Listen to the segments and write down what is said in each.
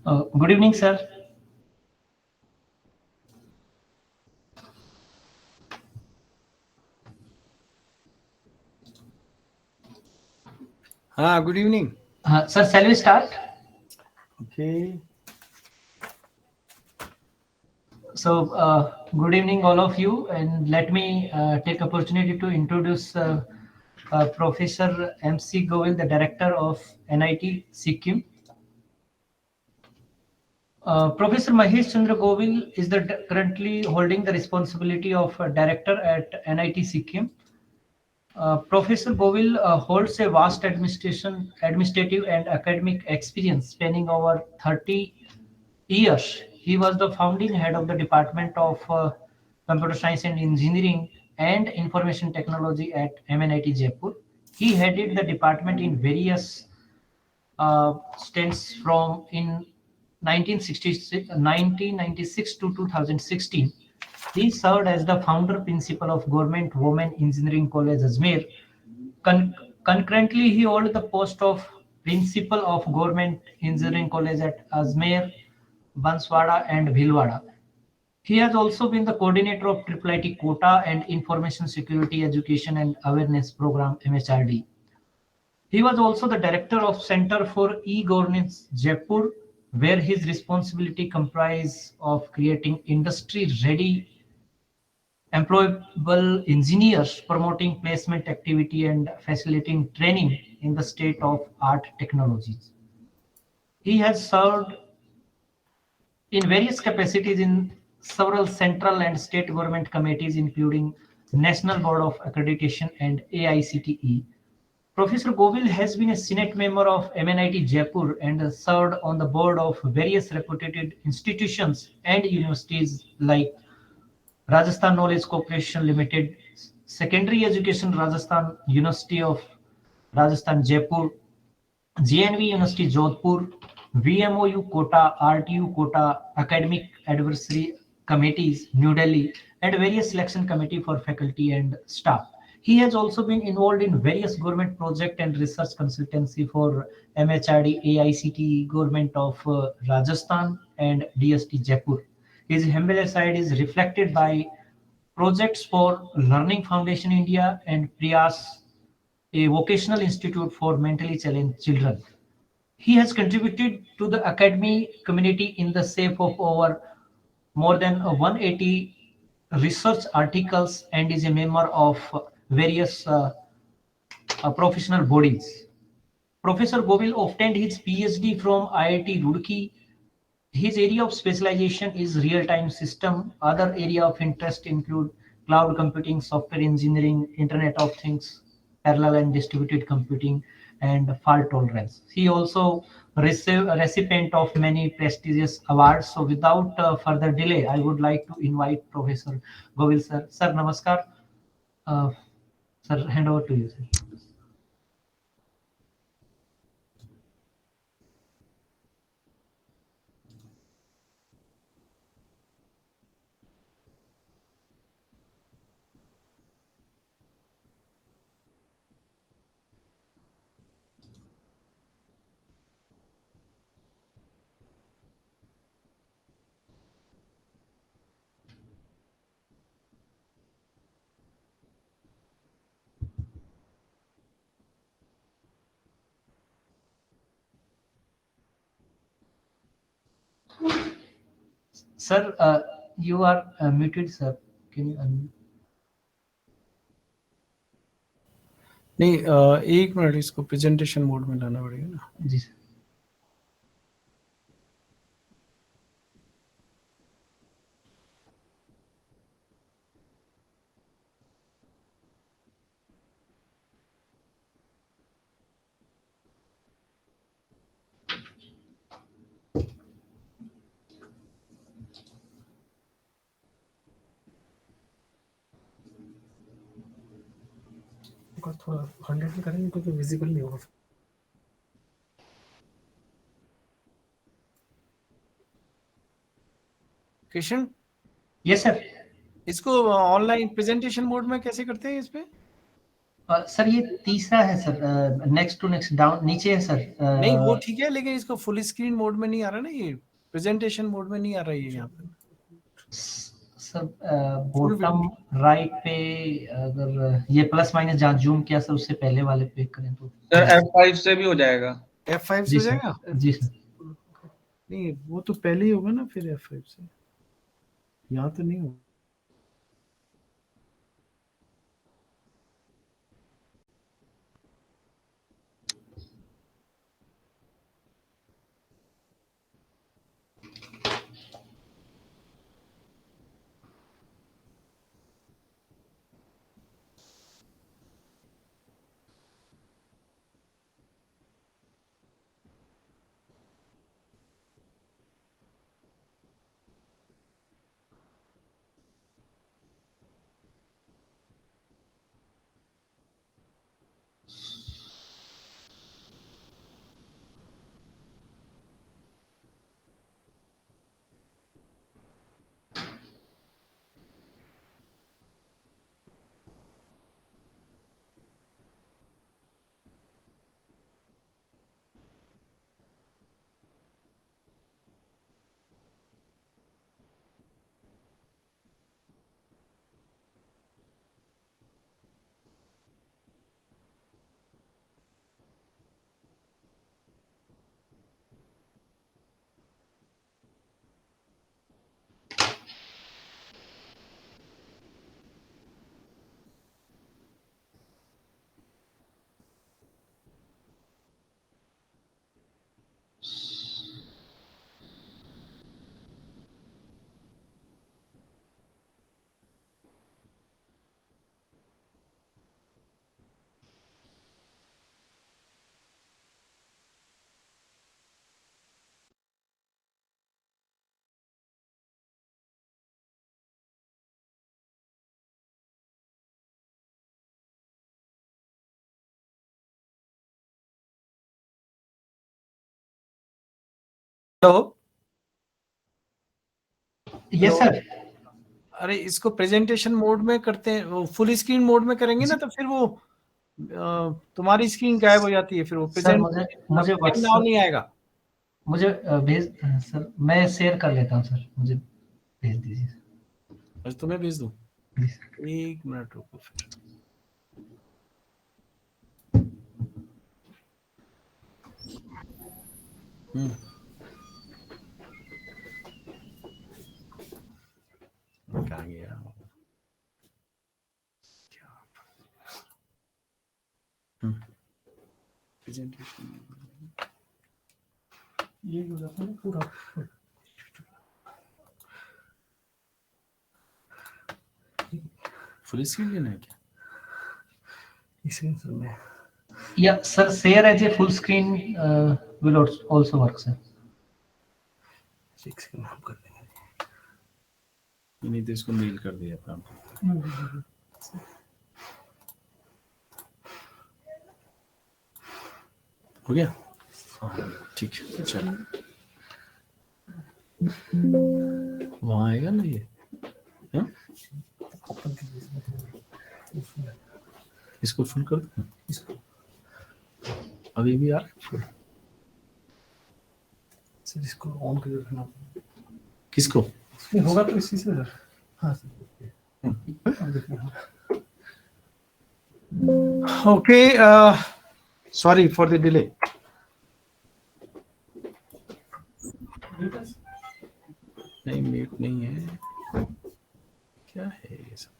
Good evening, sir. Good evening. Sir, shall we start? Okay. So, good evening, all of you, and let me take opportunity to introduce Professor MC Govil, the Director of NIT Sikkim. Professor Mahesh Chandra Govil is currently holding the responsibility of Director at NIT Sikkim. Professor Govil holds a vast administrative and academic experience spanning over 30 years. He was the founding head of the Department of Computer Science and Engineering and Information Technology at MNIT Jaipur. He headed the department in various stints from in 1996 to 2016. He served as the founder principal of Government Women Engineering College Ajmer. Concurrently, he held the post of principal of Government Engineering College at Ajmer, Banswara and Bhilwara. He has also been the coordinator of IIIT Quota and Information Security Education and Awareness Program MHRD. He was also the director of Center for E-Governance Jaipur, where his responsibility comprised of creating industry-ready employable engineers, promoting placement activity and facilitating training in the state-of-art technologies. He has served in various capacities in several central and state government committees, including National Board of Accreditation and AICTE. Professor Govil has been a Senate member of MNIT Jaipur and served on the board of various reputed institutions and universities like Rajasthan Knowledge Corporation Limited, Secondary Education Rajasthan, University of Rajasthan Jaipur, JNV University Jodhpur, VMOU Quota, RTU Quota, Academic Advisory Committees, New Delhi, and various selection committee for faculty and staff. He has also been involved in various government project and research consultancy for MHRD, AICTE, Government of Rajasthan, and DST Jaipur. His humble side is reflected by projects for Learning Foundation India and Priyas, a vocational institute for mentally challenged children. He has contributed to the academy community in the shape of over more than 180 research articles and is a member of various professional bodies. Professor Govil obtained his PhD from IIT Roorkee. His area of specialization is real-time system. Other area of interest include cloud computing, software engineering, Internet of Things, parallel and distributed computing, and fault tolerance. He also received a recipient of many prestigious awards. So without further delay, I would like to invite Professor Govil sir. Sir, namaskar. Sir, hand over to you, sir. Sir, you are muted, sir. Can you unmute? नहीं, एक minute, इसको presentation mode में लाना पड़ेगा ना. जी sir. थोड़ा 100 में करेंगे क्योंकि विजिबल नहीं होगा. Kishan, yes sir. इसको ऑनलाइन प्रेजेंटेशन मोड में कैसे करते हैं इस पे? सर ये तीसरा है sir. Next to next down नीचे है सर. नहीं वो ठीक है, लेकिन इसको फुल स्क्रीन मोड में नहीं आ रहा ना ये. प्रेजेंटेशन मोड में नहीं आ रही है यहाँ पे। सर बॉटम राइट पे अगर ये प्लस माइनस जहाँ जूम किया सर उससे पहले वाले पे करें तो सर F5 से भी हो जाएगा। F5 से जी हो सर, जाएगा? जी सर। नहीं वो तो पहले ही होगा ना, फिर F5 से यहाँ तो नहीं होगा। Hello, yes sir. अरे इसको प्रेजेंटेशन मोड में करते हैं, वो फुल स्क्रीन मोड में करेंगे ना तो फिर वो तुम्हारी स्क्रीन गायब हो जाती है, फिर वो सर प्रेजेंट मुझे नाम व्हाट्सएप नहीं आएगा। मुझे भेज सर, मैं शेयर कर लेता हूँ सर, मुझे भेज दीजिए। बस तुम्हें भेज दूं, जी सर। 1 मिनट रुको फिर। कहाँ गया? प्रेजेंटेशन ये हो जाता है पूरा। फुल स्क्रीन लेना है क्या? इसी में या sir share as a full screen will also work sir. 6 के नाम कर देंगे। नहीं तो इसको मेल कर दिया काम। हो गया? ठीक है, चलो वहाँ आएगा ना ये। हाँ? इसको फुल कर दो। अभी भी यार सर इसको ऑन कर रखना। किसको? होगा तो इसी से सर। हाँ sir. Okay, sorry for the delay. नहीं म्यूट नहीं है, क्या है ये सब?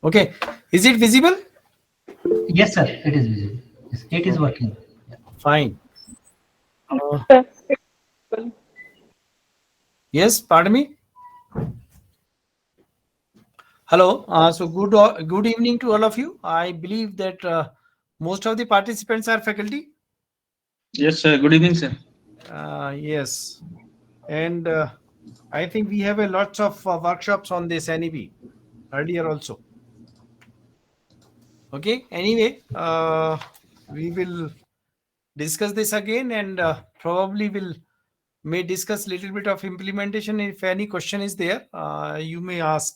Okay, is it visible? Yes sir, it is visible. Yes, it is working. Fine. Yes, pardon me. Hello. So good evening to all of you. I believe that most of the participants are faculty. Yes sir, good evening sir. Yes, and I think we have a lots of workshops on this NEP earlier also. Okay. Anyway, we will discuss this again, and probably may discuss little bit of implementation. If any question is there, you may ask,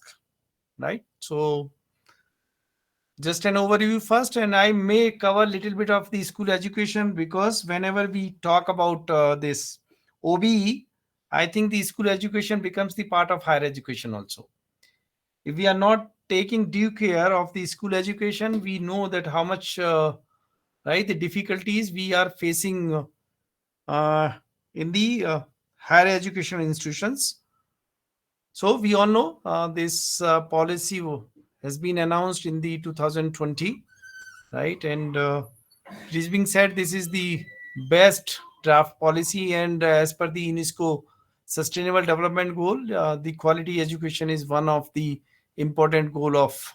right? So just an overview first, and I may cover little bit of the school education, because whenever we talk about this OBE, I think the school education becomes the part of higher education also. If we are not taking due care of the school education, we know that how much right, the difficulties we are facing in the higher education institutions. So we all know this policy has been announced in the 2020, right? And it is being said this is the best draft policy, and as per the UNESCO Sustainable Development Goal, the quality education is one of the important goal of.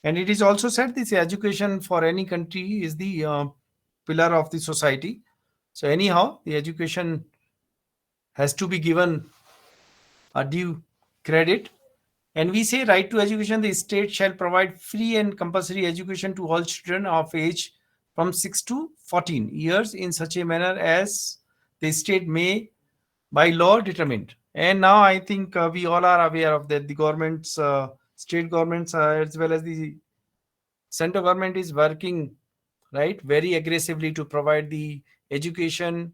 And it is also said this education for any country is the pillar of the society. So anyhow, the education has to be given a due credit. And we say right to education, the state shall provide free and compulsory education to all children of age from 6 to 14 years in such a manner as the state may by law determined. And now I think we all are aware of that the governments, state governments, as well as the central government is working, right, very aggressively to provide the education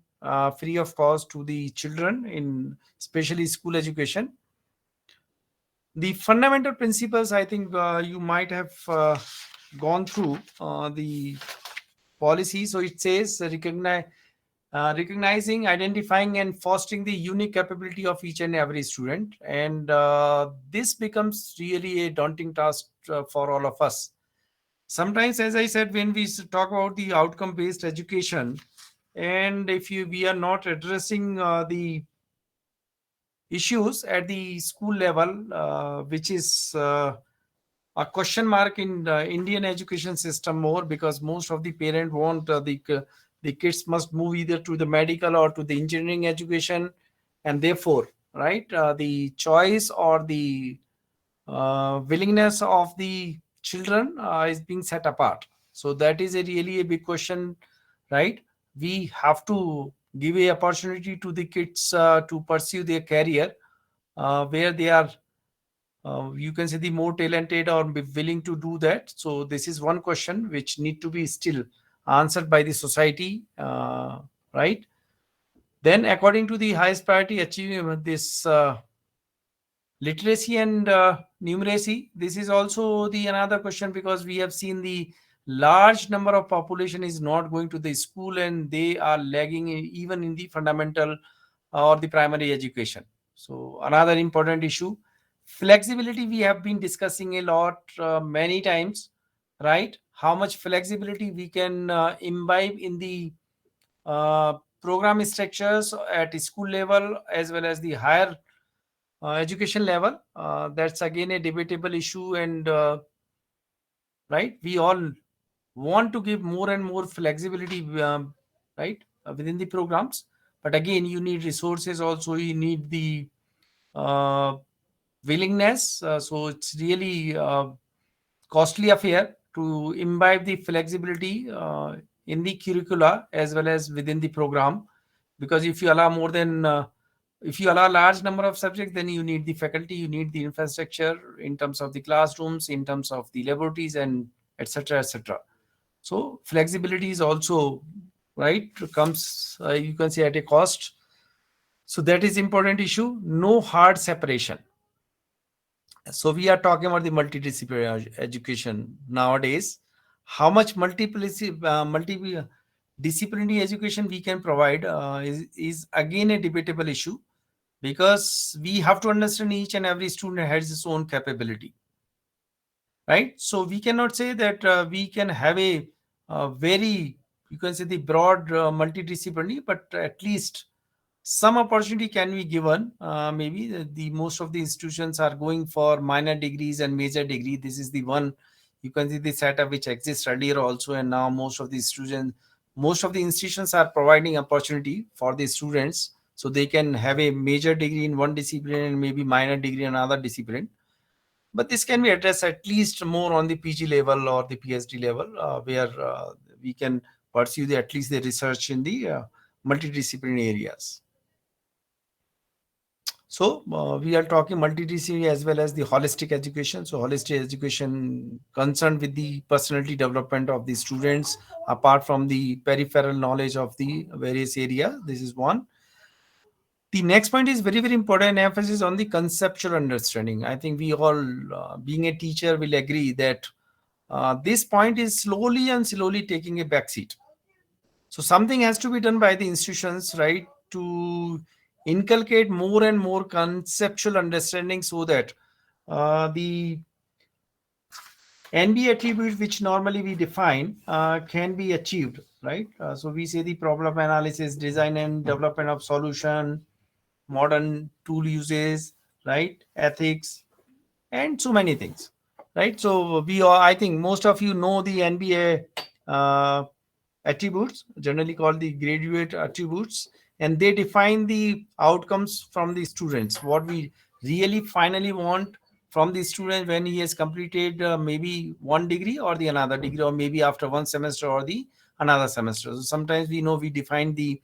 free of cost to the children, in especially school education. The fundamental principles, I think you might have gone through the policy. So it says recognizing, identifying, and fostering the unique capability of each and every student. And this becomes really a daunting task for all of us. Sometimes, as I said, when we talk about the outcome based education, and if we are not addressing the issues at the school level, which is a question mark in the Indian education system more, because most of the parents want the kids must move either to the medical or to the engineering education, and therefore, right, the choice or the willingness of the children is being set apart. So that is a really a big question, right? We have to give a opportunity to the kids to pursue their career where they are you can say the more talented or be willing to do that. So this is one question which need to be still answered by the society, right? Then according to the highest priority, achieving this literacy and numeracy, this is also the another question, because we have seen the large number of population is not going to the school, and they are lagging even in the fundamental or the primary education. So another important issue, flexibility, we have been discussing a lot many times, right? How much flexibility we can imbibe in the program structures at school level as well as the higher education level. That's again a debatable issue, and right, we all want to give more and more flexibility, right, within the programs. But again, you need resources also, you need the uh, willingness. So it's really costly affair to imbibe the flexibility in the curricula as well as within the program, because if you allow more than if you allow large number of subjects, then you need the faculty, you need the infrastructure in terms of the classrooms, in terms of the laboratories, and etc etc. So flexibility is also, right, comes you can say at a cost. So that is important issue. No hard separation. So we are talking about the multidisciplinary education nowadays. How much multidisciplinary education we can provide is again a debatable issue, because we have to understand each and every student has its own capability, right? So we cannot say that we can have a very, you can say the broad multidisciplinary, but at least some opportunity can be given. Maybe the most of the institutions are going for minor degrees and major degree. This is the one, you can see the setup which exists earlier also, and now most of the students, most of the institutions are providing opportunity for the students, so they can have a major degree in one discipline and maybe minor degree in another discipline. But this can be addressed at least more on the PG level or the PhD level, where we can pursue at least the research in the multidisciplinary areas. So we are talking multidisciplinary as well as the holistic education. So holistic education concerned with the personality development of the students apart from the peripheral knowledge of the various areas. This is one. The next point is very, very important, emphasis on the conceptual understanding. I think we all, being a teacher, will agree that this point is slowly and slowly taking a backseat. So something has to be done by the institutions, right, to inculcate more and more conceptual understanding so that the NB attributes which normally we define can be achieved, right? So we say the problem analysis, design and development of solution, modern tool uses, right? Ethics, and so many things, right? So we are, I think most of you know the NBA attributes, generally called the graduate attributes, and they define the outcomes from the students. What we really finally want from the student when he has completed maybe one degree or the another degree, or maybe after one semester or the another semester. So sometimes we know we define the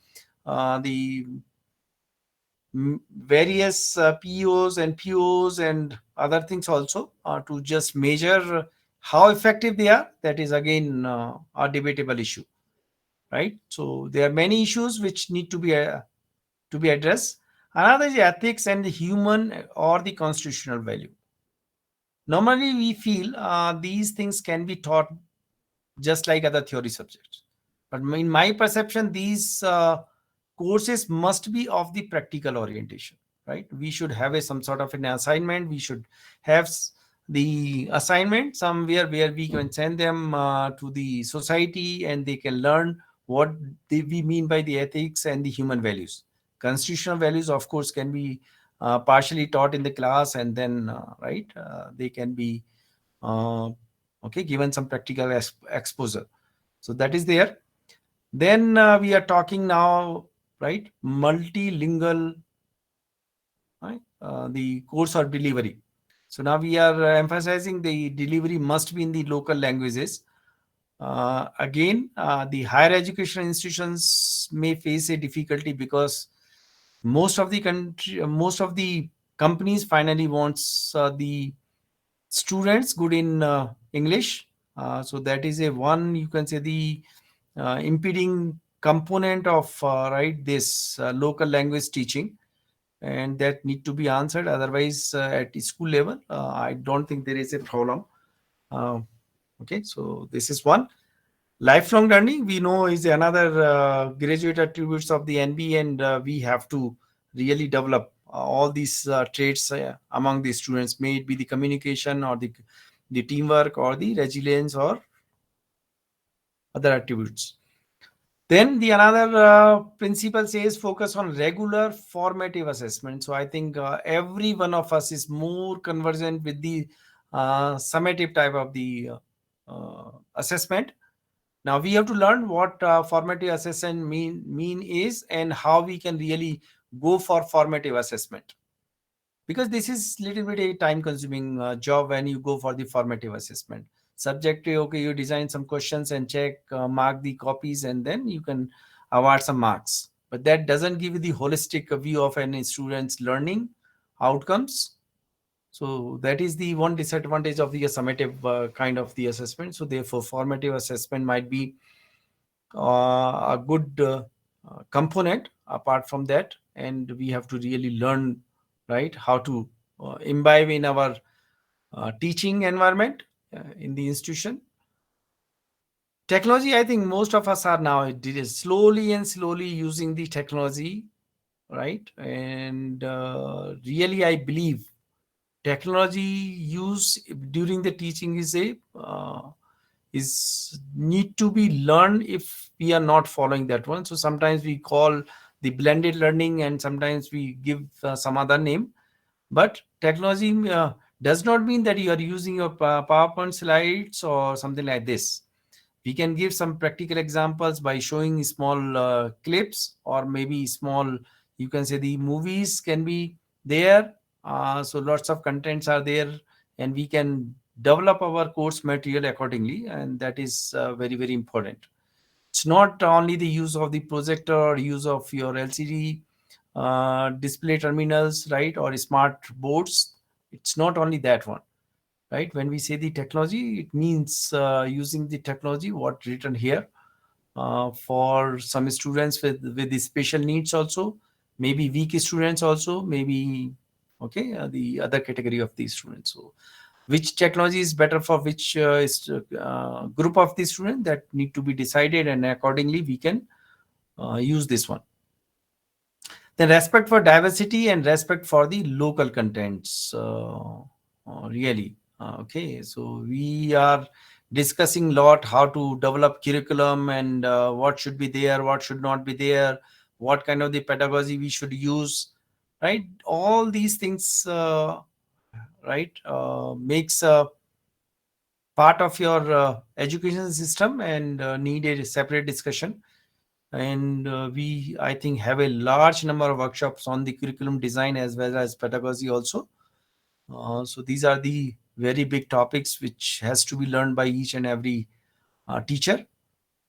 various POs and POs and other things also to just measure how effective they are. That is again a debatable issue, right? So there are many issues which need to be addressed. Another is ethics and the human or the constitutional value. Normally, we feel these things can be taught just like other theory subjects. But in my perception, these courses must be of the practical orientation, right? We should have some sort of an assignment. We should have the assignment somewhere where we can send them to the society and they can learn what we mean by the ethics and the human values. Constitutional values, of course, can be partially taught in the class, and then right, they can be okay, given some practical exposure. So that is there. Then we are talking now, right, multilingual, right, the course or delivery. So now we are emphasizing the delivery must be in the local languages. Again, the higher education institutions may face a difficulty because most of the companies finally wants the students good in English. So that is a one, you can say, the impeding component of right, this local language teaching, and that need to be answered. Otherwise, at school level, I don't think there is a problem. Okay, so this is one. Lifelong learning, we know, is another graduate attributes of the NB, and we have to really develop all these traits among the students, may it be the communication or the teamwork or the resilience or other attributes. Then the another principle says focus on regular formative assessment. So I think every one of us is more conversant with the summative type of the assessment. Now we have to learn what formative assessment mean is, and how we can really go for formative assessment. Because this is little bit a time consuming job when you go for the formative assessment. Subjective, okay, you design some questions and check, mark the copies, and then you can award some marks. But that doesn't give you the holistic view of any student's learning outcomes. So that is the one disadvantage of the summative kind of the assessment. So therefore, formative assessment might be a good component apart from that, and we have to really learn, right, how to imbibe in our teaching environment in the institution. Technology, I think most of us are now slowly and slowly using the technology, right? And really, I believe technology use during the teaching is need to be learned if we are not following that one. So sometimes we call the blended learning, and sometimes we give some other name. But technology does not mean that you are using your PowerPoint slides or something like this. We can give some practical examples by showing small clips, or maybe small, you can say, the movies can be there. So lots of contents are there, and we can develop our course material accordingly, and that is very, very important. It's not only the use of the projector or use of your LCD display terminals, right, or smart boards. It's not only that one, right? When we say the technology, it means using the technology what written here for some students with the special needs also, maybe weak students also, maybe the other category of these students. So which technology is better for which group of the student, that need to be decided, and accordingly we can use this one. Then respect for diversity and respect for the local contents. Really, okay. So we are discussing a lot how to develop curriculum and what should be there, what should not be there, what kind of the pedagogy we should use, right? All these things, right, makes a part of your education system and need a separate discussion. And we, I think, have a large number of workshops on the curriculum design as well as pedagogy also. So these are the very big topics which has to be learned by each and every teacher.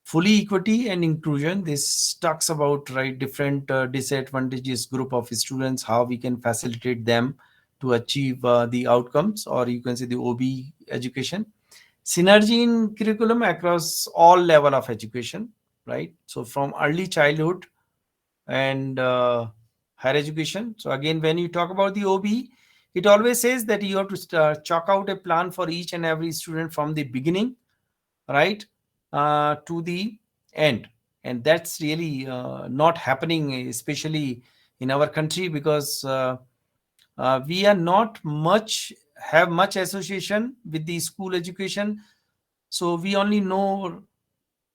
Fully equity and inclusion, this talks about, right, different disadvantages group of students, how we can facilitate them to achieve the outcomes, or you can say the OB education. Synergy in curriculum across all level of education, right? So from early childhood and higher education. So again, when you talk about the OB, it always says that you have to chalk out a plan for each and every student from the beginning, right, to the end. And that's really not happening, especially in our country, because we are not have much association with the school education. So we only know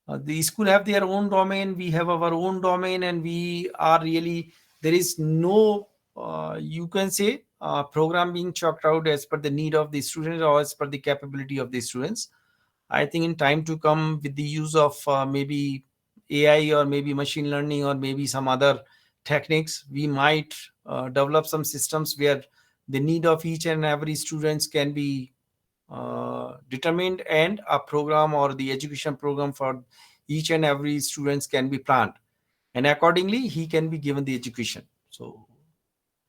the school have their own domain, we have our own domain, and we are really, there is no you can say program being chalked out as per the need of the students or as per the capability of the students. I think in time to come, with the use of maybe AI or maybe machine learning or maybe some other techniques, we might develop some systems where the need of each and every students can be determined, and a program or the education program for each and every students can be planned, and accordingly he can be given the education. So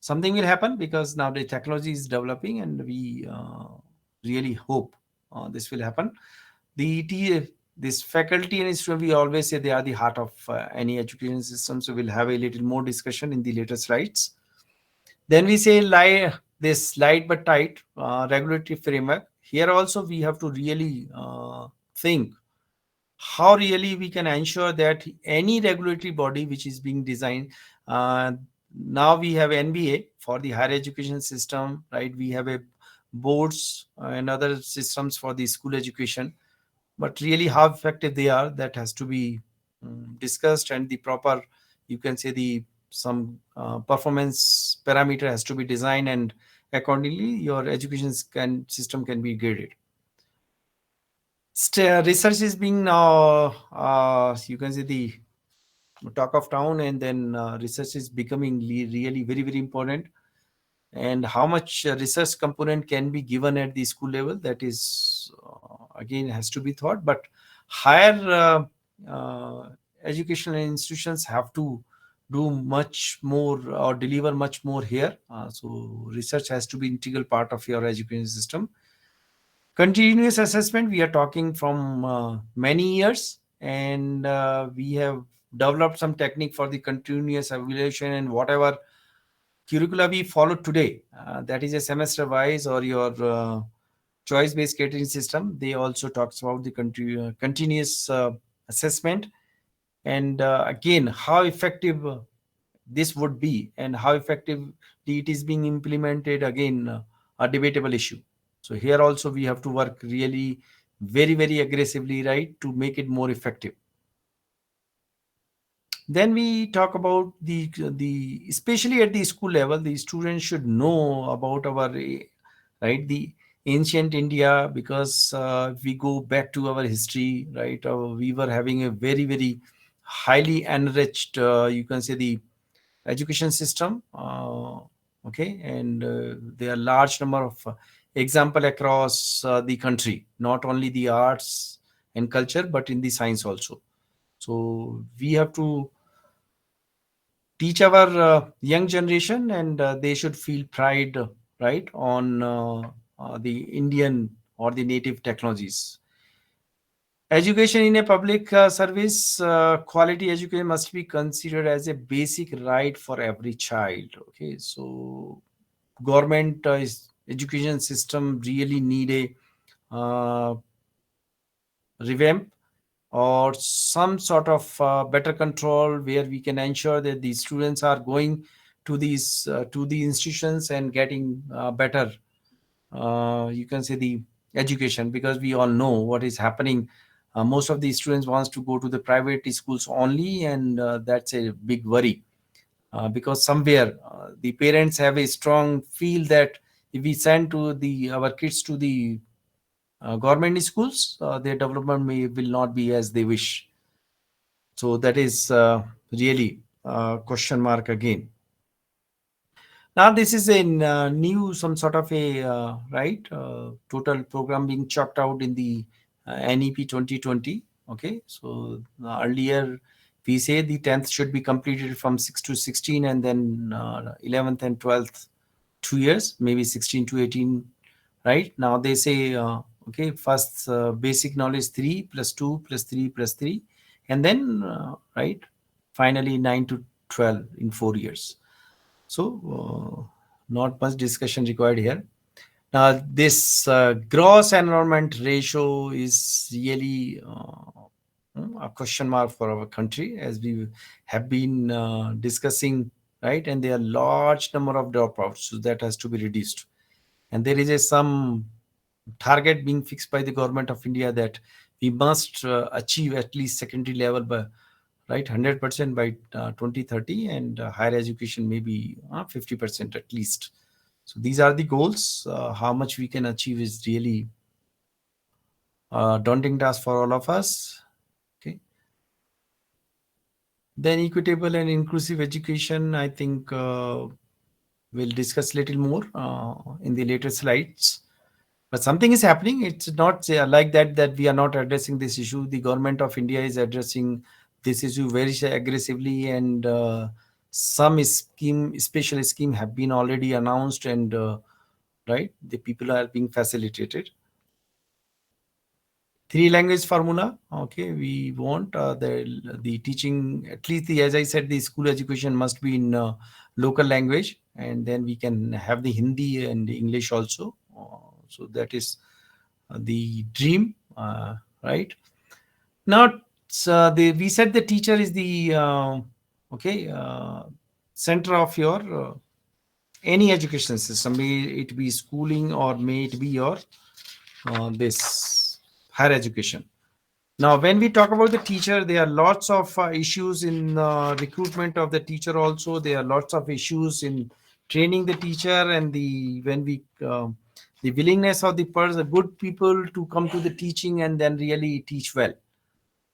something will happen, because now the technology is developing, and we really hope this will happen. This faculty and student, we always say they are the heart of any education system. So we'll have a little more discussion in the later slides. Then we say this light but tight regulatory framework. Here also we have to really think how really we can ensure that any regulatory body which is being designed, uh, now we have NBA for the higher education system, right? We have a boards and other systems for the school education, but really how effective they are, that has to be discussed, and the proper, you can say, the some performance parameter has to be designed, and accordingly your education system can be graded. Research is being now you can say the talk of town, and then research is becoming really very very important. And how much research component can be given at the school level, that is again has to be thought. But higher educational institutions have to do much more or deliver much more here. So research has to be integral part of your education system. Continuous assessment, we are talking from many years, and we have developed some technique for the continuous evaluation, and whatever curricula we follow today, that is a semester wise or your choice based catering system, they also talks about the continuous assessment. And again, how effective this would be and how effectively it is being implemented, again a debatable issue. So here also we have to work really very very aggressively, right, to make it more effective. Then we talk about the especially at the school level, the students should know about our right, the ancient India, because we go back to our history, right. We were having a very very highly enriched, you can say, the education system. Okay, and there are large number of example across the country, not only the arts and culture but in the science also. So we have to teach our young generation, and they should feel pride, right, on the Indian or the native technologies. Education in a public service, quality education must be considered as a basic right for every child. Okay, so government education system really need a revamp or some sort of better control, where we can ensure that the students are going to the institutions and getting better, you can say, the education, because we all know what is happening. Most of the students wants to go to the private schools only, and that's a big worry, because somewhere the parents have a strong feel that if we send to the our kids to the government schools, their development will not be as they wish. So that is really a question mark again. Now this is a new, some sort of a total program being chalked out in the NEP 2020. Okay, so earlier we say the 10th should be completed from 6 to 16, and then 11th and 12th 2 years, maybe 16 to 18. Right now they say okay, first basic knowledge 3 plus 2 plus 3 plus 3, and then right, finally 9 to 12 in 4 years. So not much discussion required here. Now this gross enrollment ratio is really a question mark for our country, as we have been discussing, right? And there are large number of dropouts, so that has to be reduced. And there is some target being fixed by the government of India that we must achieve at least secondary level by 100% by 2030, and higher education maybe 50% at least. So these are the goals. How much we can achieve is really daunting task for all of us. Okay. Then equitable and inclusive education, I think we'll discuss a little more in the later slides. But something is happening. It's not like that we are not addressing this issue. The government of India is addressing this issue very aggressively, and some special scheme have been already announced, and right, the people are being facilitated. 3 language formula. Okay, we want the teaching, at least as I said, the school education must be in local language, and then we can have the Hindi and English also. So that is the dream, right? Now we said the teacher is the center of your any education system, may it be schooling or may it be your this higher education. Now when we talk about the teacher, there are lots of issues in recruitment of the teacher. Also there are lots of issues in training the teacher, and the willingness of the good people to come to the teaching and then really teach well.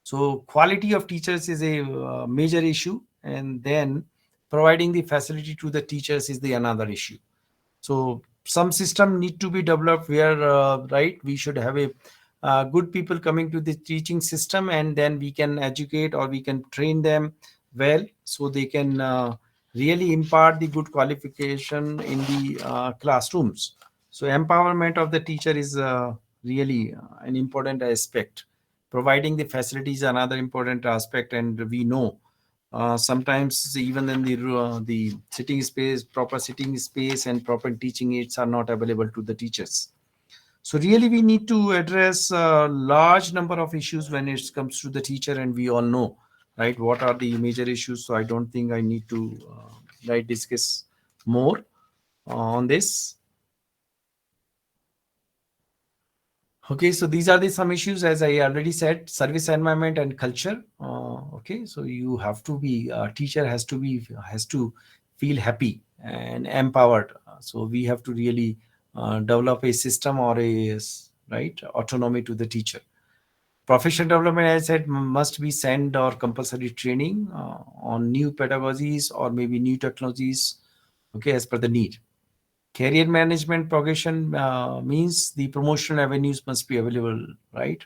So quality of teachers is a major issue, and then providing the facility to the teachers is the another issue. So some system need to be developed where right, we should have a good people coming to the teaching system, and then we can educate or we can train them well, so they can really impart the good qualification in the classrooms. So empowerment of the teacher is really an important aspect. Providing the facilities is another important aspect, and we know sometimes even in the sitting space, proper sitting space and proper teaching aids are not available to the teachers. So really we need to address a large number of issues when it comes to the teacher, and we all know, right, what are the major issues. So I don't think I need to discuss more on this. Okay, so these are the some issues, as I already said: service environment and culture. Okay, so you have to be teacher has to feel happy and empowered. So we have to really develop a system or a autonomy to the teacher. Professional development, as I said, must be sent or compulsory training on new pedagogies or maybe new technologies. Okay, as per the need. Career management progression means the promotional avenues must be available, right?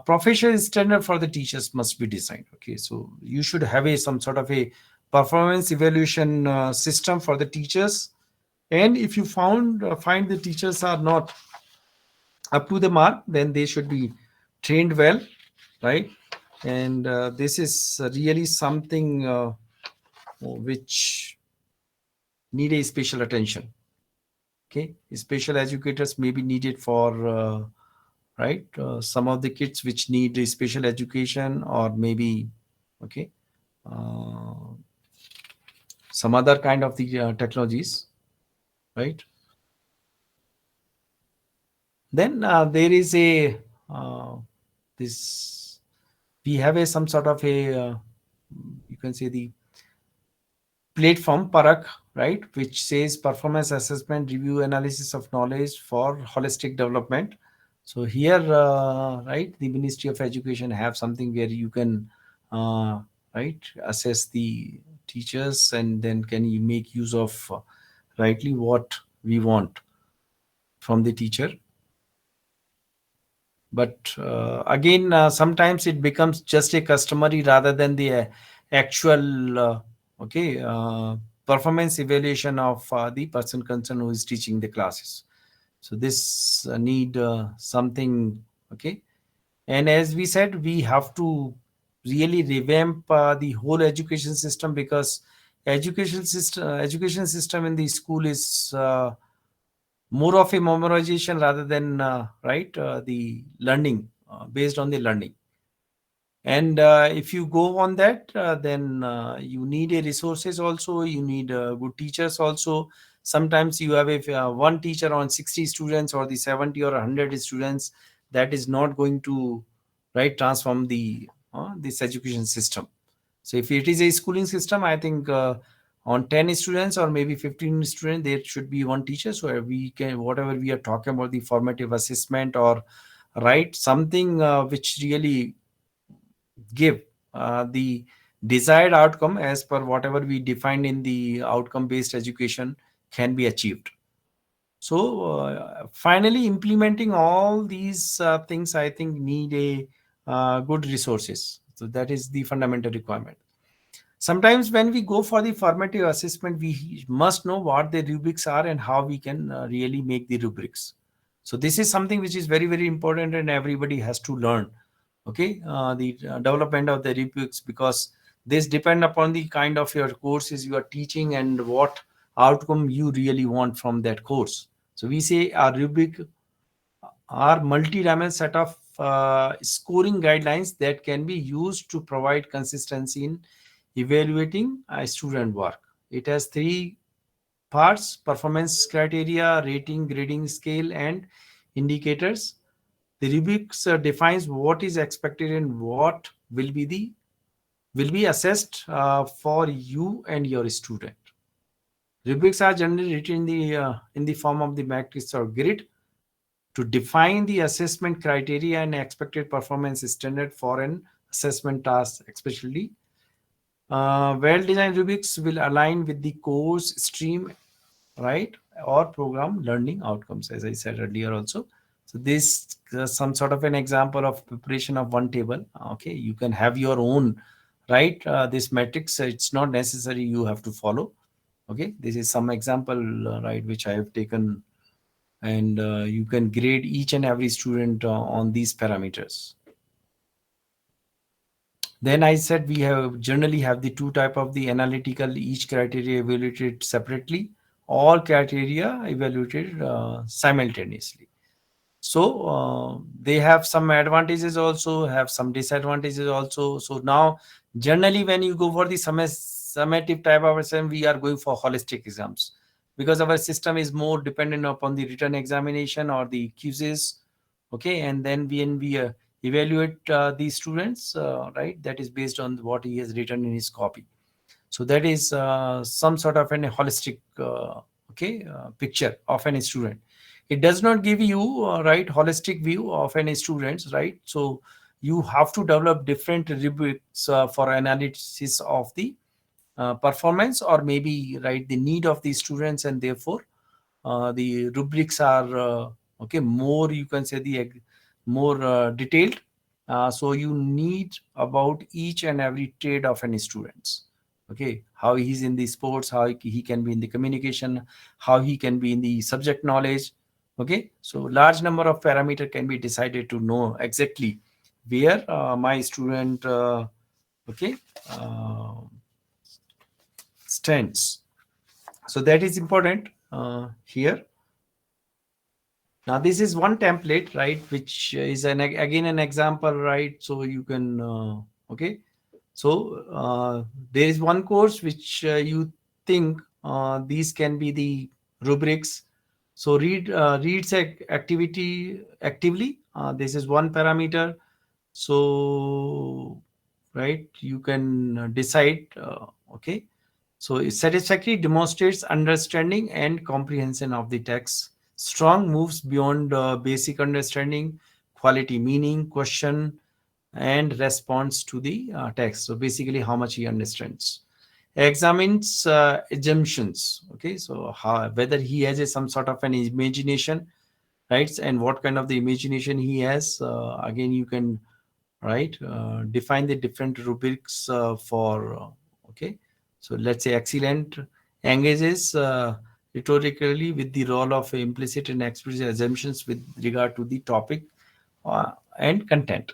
Professional standard for the teachers must be designed. Okay, so you should have some sort of a performance evaluation system for the teachers. And if you find the teachers are not up to the mark, then they should be trained well, right? And this is really something which need a special attention. Okay, special educators may be needed for right, some of the kids which need a special education, or maybe okay, uh, some other kind of the technologies, right? Then there is a this we have a some sort of a you can say the platform Parak, right, which says performance assessment review analysis of knowledge for holistic development. So here right, the Ministry of Education have something where you can right, assess the teachers, and then can you make use of rightly what we want from the teacher. But again, sometimes it becomes just a customary rather than the actual okay, performance evaluation of the person concerned who is teaching the classes. So this need something, okay. And as we said, we have to really revamp the whole education system, because education system in the school is more of a memorization rather than right, the learning based on the learning. And if you go on that, then you need a resources also, you need good teachers also. Sometimes you have a one teacher on 60 students or the 70 or 100 students, that is not going to right transform the this education system. So if it is a schooling system, I think on 10 students or maybe 15 students, there should be one teacher. So we can, whatever we are talking about, the formative assessment or right, something which really give the desired outcome as per whatever we defined in the outcome based education can be achieved. So finally, implementing all these things, I think, need a good resources. So that is the fundamental requirement. Sometimes when we go for the formative assessment, we must know what the rubrics are and how we can really make the rubrics. So this is something which is very, very important, and everybody has to learn. Okay, the development of the rubrics, because this depend upon the kind of your courses you are teaching and what outcome you really want from that course. So we say our rubric are multi-dimensional set of scoring guidelines that can be used to provide consistency in evaluating a student work. It has three parts: performance criteria, rating, grading scale, and indicators. The rubrics defines what is expected and what will be assessed for you and your student. Rubrics are generally written in the form of the matrix or grid to define the assessment criteria and expected performance standard for an assessment task. Especially well-designed rubrics will align with the course stream, right, or program learning outcomes, as I said earlier also. So this some sort of an example of preparation of one table. Okay, you can have your own, right, this matrix. It's not necessary you have to follow. Okay, this is some example, right, which I have taken, and you can grade each and every student on these parameters. Then I said we have generally have the two type of the analytical, each criteria evaluated separately, all criteria evaluated simultaneously. So they have some advantages also, have some disadvantages also. So now generally when you go for the summative type of exam, we are going for holistic exams, because our system is more dependent upon the written examination or the quizzes. Okay, and then when we evaluate the students, right, that is based on what he has written in his copy. So that is some sort of an holistic okay, picture of any student. It does not give you right holistic view of any students, right? So you have to develop different rubrics for analysis of the performance, or maybe right the need of the students, and therefore the rubrics are okay, more, you can say, the more detailed, So you need about each and every trait of any students. Okay, how he's in the sports, how he can be in the communication, how he can be in the subject knowledge. Okay, so large number of parameter can be decided to know exactly where my student okay uh, stands. So that is important here. Now this is one template, right, which is again an example, right? So you can okay. So there is one course which you think these can be the rubrics. So reads activity actively. This is one parameter. So right, you can decide. Okay. So it satisfactory demonstrates understanding and comprehension of the text. Strong moves beyond basic understanding, quality meaning, question, and response to the text. So basically, how much he understands. Examines assumptions. Okay, so how, whether he has some sort of an imagination, right? And what kind of the imagination he has. Again, you can right define the different rubrics for okay. So let's say excellent engages rhetorically with the role of implicit and explicit assumptions with regard to the topic and content.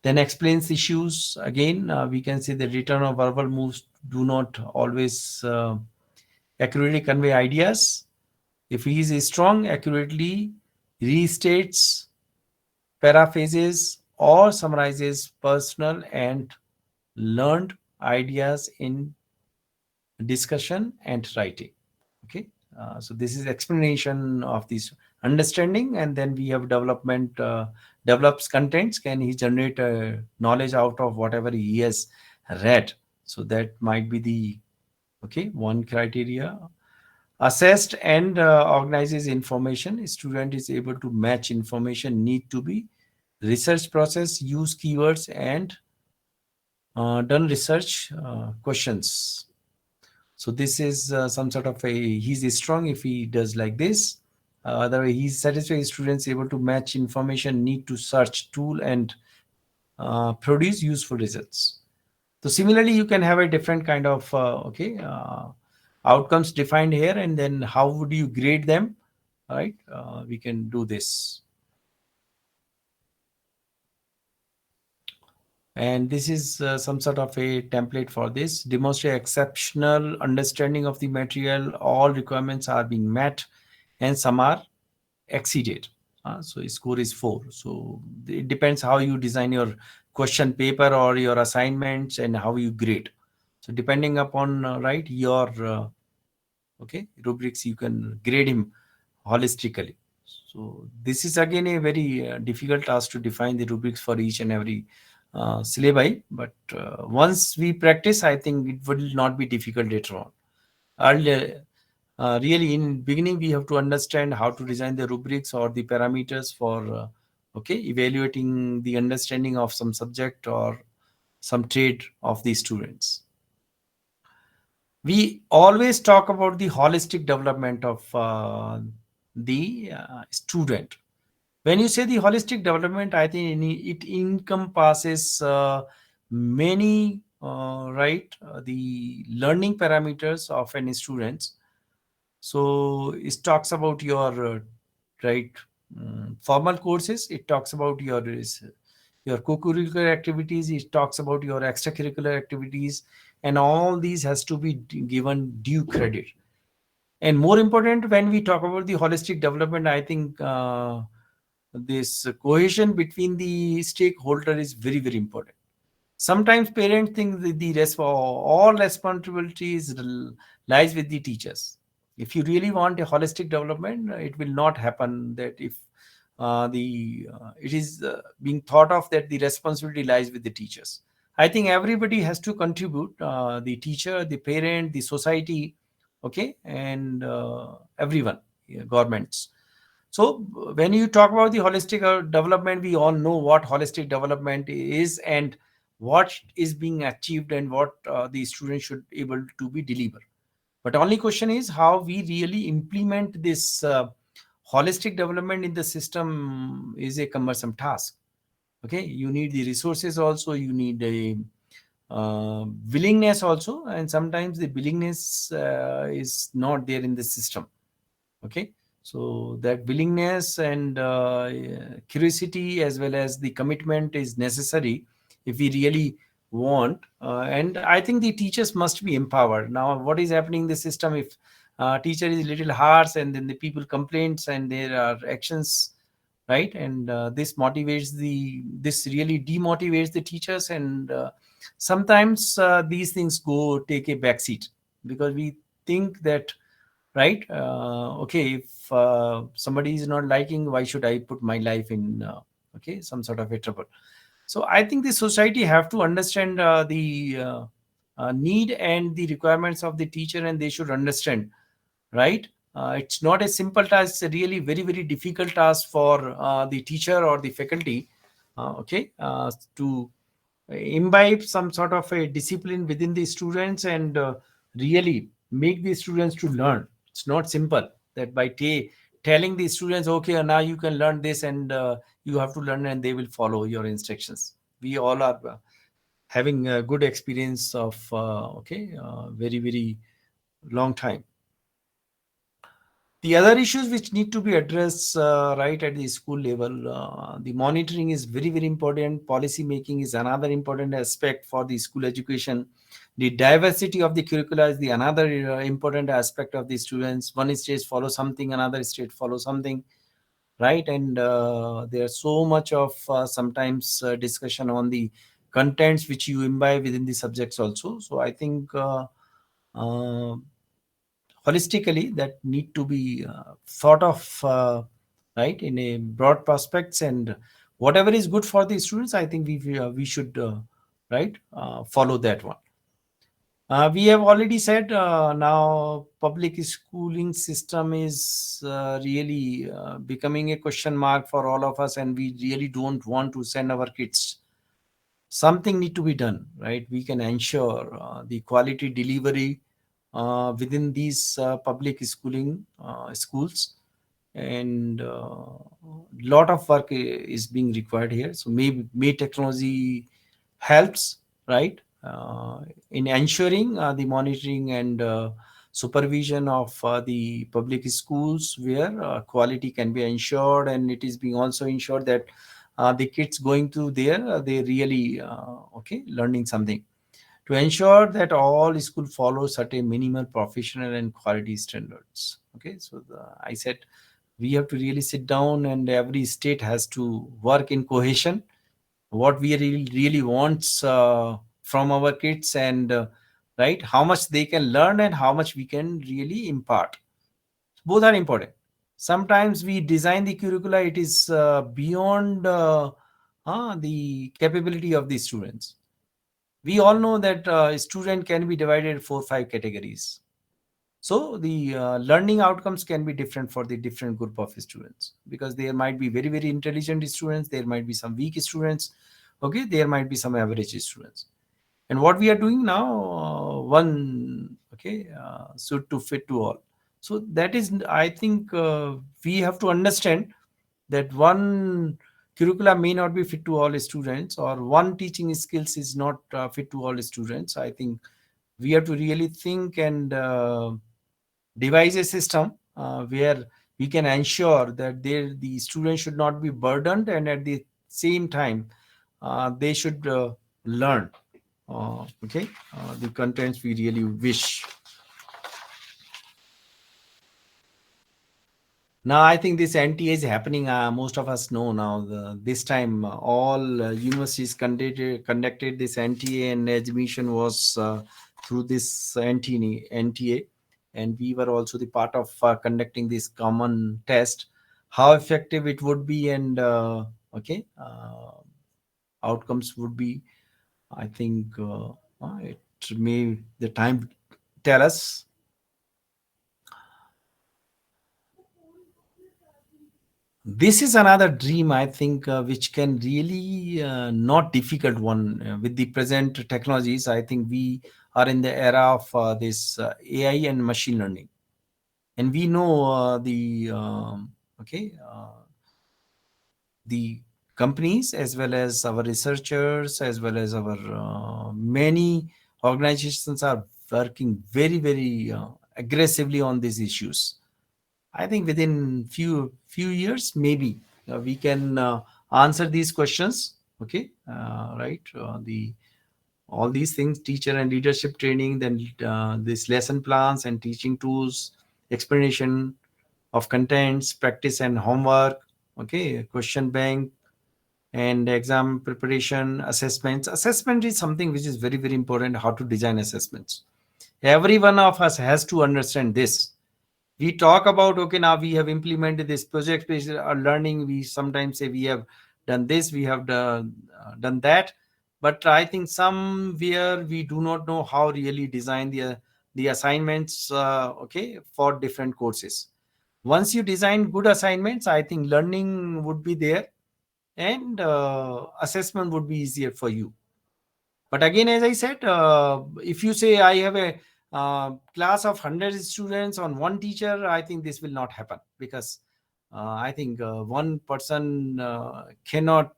Then explains issues. Again, we can say the return of verbal moves do not always accurately convey ideas. If he is strong, accurately restates, paraphrases, or summarizes personal and learned ideas in discussion and writing. Okay, so this is explanation of this understanding, and then we have development develops contents. Can he generate knowledge out of whatever he has read? So that might be the okay one criteria. Assessed and organizes information. Student is able to match information need to be research process, use keywords, and done research questions. So this is some sort of a he's strong if he does like this. Otherwise, he's satisfied. Students able to match information, need to search tool and produce useful results. So similarly, you can have a different kind of okay outcomes defined here, and then how would you grade them? Right, we can do this. And this is some sort of a template for this. Demonstrate exceptional understanding of the material. All requirements are being met, and some are exceeded. So score is 4. So it depends how you design your question paper or your assignments and how you grade. So depending upon right your okay rubrics, you can grade him holistically. So this is again a very difficult task to define the rubrics for each and every syllabi, but once we practice, I think it will not be difficult later on. Earlier, really in beginning, we have to understand how to design the rubrics or the parameters for okay evaluating the understanding of some subject or some trait of the students. We always talk about the holistic development of the student. When you say the holistic development, I think it encompasses many right the learning parameters of any students. So it talks about your right formal courses. It talks about your co-curricular activities. It talks about your extracurricular activities, and all these has to be given due credit. And more important, when we talk about the holistic development, I think this cohesion between the stakeholder is very, very important. Sometimes parents think all responsibilities lies with the teachers. If you really want a holistic development, it will not happen that if it is being thought of that the responsibility lies with the teachers. I think everybody has to contribute, the teacher, the parent, the society, okay, and everyone, governments. So when you talk about the holistic development, we all know what holistic development is and what is being achieved and what the students should able to be delivered. But only question is how we really implement this holistic development in the system is a cumbersome task. Okay, you need the resources also, you need a willingness also, and sometimes the willingness is not there in the system. Okay, so that willingness and curiosity as well as the commitment is necessary if we really want, and I think the teachers must be empowered. Now what is happening in the system, if teacher is little harsh and then the people complaints and there are actions, right, and this really demotivates the teachers, and sometimes these things go take a backseat because we think that, right, okay, if somebody is not liking, why should I put my life in okay, some sort of a trouble. So I think the society have to understand the need and the requirements of the teacher, and they should understand, right. It's not a simple task, it's a really very very difficult task for the teacher or the faculty, okay, to imbibe some sort of a discipline within the students and really make the students to learn. It's not simple that by telling the students, okay, now you can learn this and you have to learn, and they will follow your instructions. We all are having a good experience of okay, very very long time. The other issues which need to be addressed right at the school level, the monitoring is very very important. Policy making is another important aspect for the school education. The diversity of the curricula is the another important aspect of the students. One state follow something, another state follow something, right, and there's so much of sometimes discussion on the contents which you imbibe within the subjects also. So I think uh, holistically that need to be thought of, right, in a broad prospects, and whatever is good for the students, I think we should right, follow that one. We have already said now public schooling system is really becoming a question mark for all of us, and we really don't want to send our kids. Something need to be done, right? We can ensure the quality delivery within these public schooling schools, and lot of work is being required here. So may technology helps, right, in ensuring the monitoring and supervision of the public schools, where quality can be ensured, and it is being also ensured that the kids going through there, they really okay, learning something, to ensure that all school follow certain minimal professional and quality standards. Okay, so I said we have to really sit down, and every state has to work in cohesion. What we really wants from our kids, and right, how much they can learn and how much we can really impart. Both are important. Sometimes we design the curricula, it is beyond the capability of the students. We all know that a student can be divided 4 5 categories. So the learning outcomes can be different for the different group of students, because there might be very very intelligent students, there might be some weak students, okay, there might be some average students. And what we are doing now, one, okay, suit to fit to all. So that is, I think we have to understand that one curricula may not be fit to all students, or one teaching skills is not fit to all students. I think we have to really think and devise a system where we can ensure that the students should not be burdened, and at the same time they should learn okay, the contents we really wish. Now I think this NTA is happening, most of us know now, this time all universities conducted this NTA, and admission was through this NTA, and we were also the part of conducting this common test. How effective it would be, and okay, outcomes would be, I think it may the time tell us. This is another dream, I think, which can really not difficult one with the present technologies. I think we are in the era of this AI and machine learning, and we know the okay, the companies, as well as our researchers, as well as our many organizations are working very, very aggressively on these issues. I think within few years, maybe we can answer these questions. Okay, right? All these things, teacher and leadership training, then this lesson plans and teaching tools, explanation of contents, practice and homework. Okay, question bank and exam preparation, assessments. Assessment is something which is very, very important. How to design assessments. Every one of us has to understand this. We talk about, okay, now we have implemented this project based learning. We sometimes say we have done this, we have done that, but I think somewhere we do not know how really design the assignments, okay, for different courses. Once you design good assignments, I think learning would be there, and assessment would be easier for you. But again, as I said, if you say I have a class of 100 students on one teacher, I think this will not happen, because I think one person cannot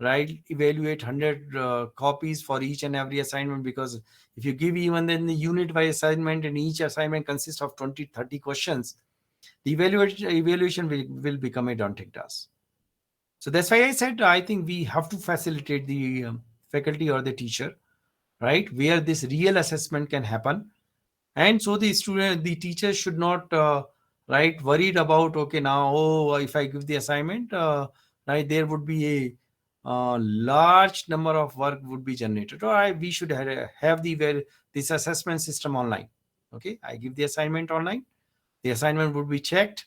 evaluate 100 copies for each and every assignment, because if you give even then the unit by assignment, and each assignment consists of 20-30 questions, the evaluation will become a daunting task. So that's why I said I think we have to facilitate the faculty or the teacher, right, where this real assessment can happen. And so the teacher should not worried about, okay, now, oh, if I give the assignment, right, there would be a large number of work would be generated, or we should have this assessment system online. Okay, I give the assignment online, the assignment would be checked.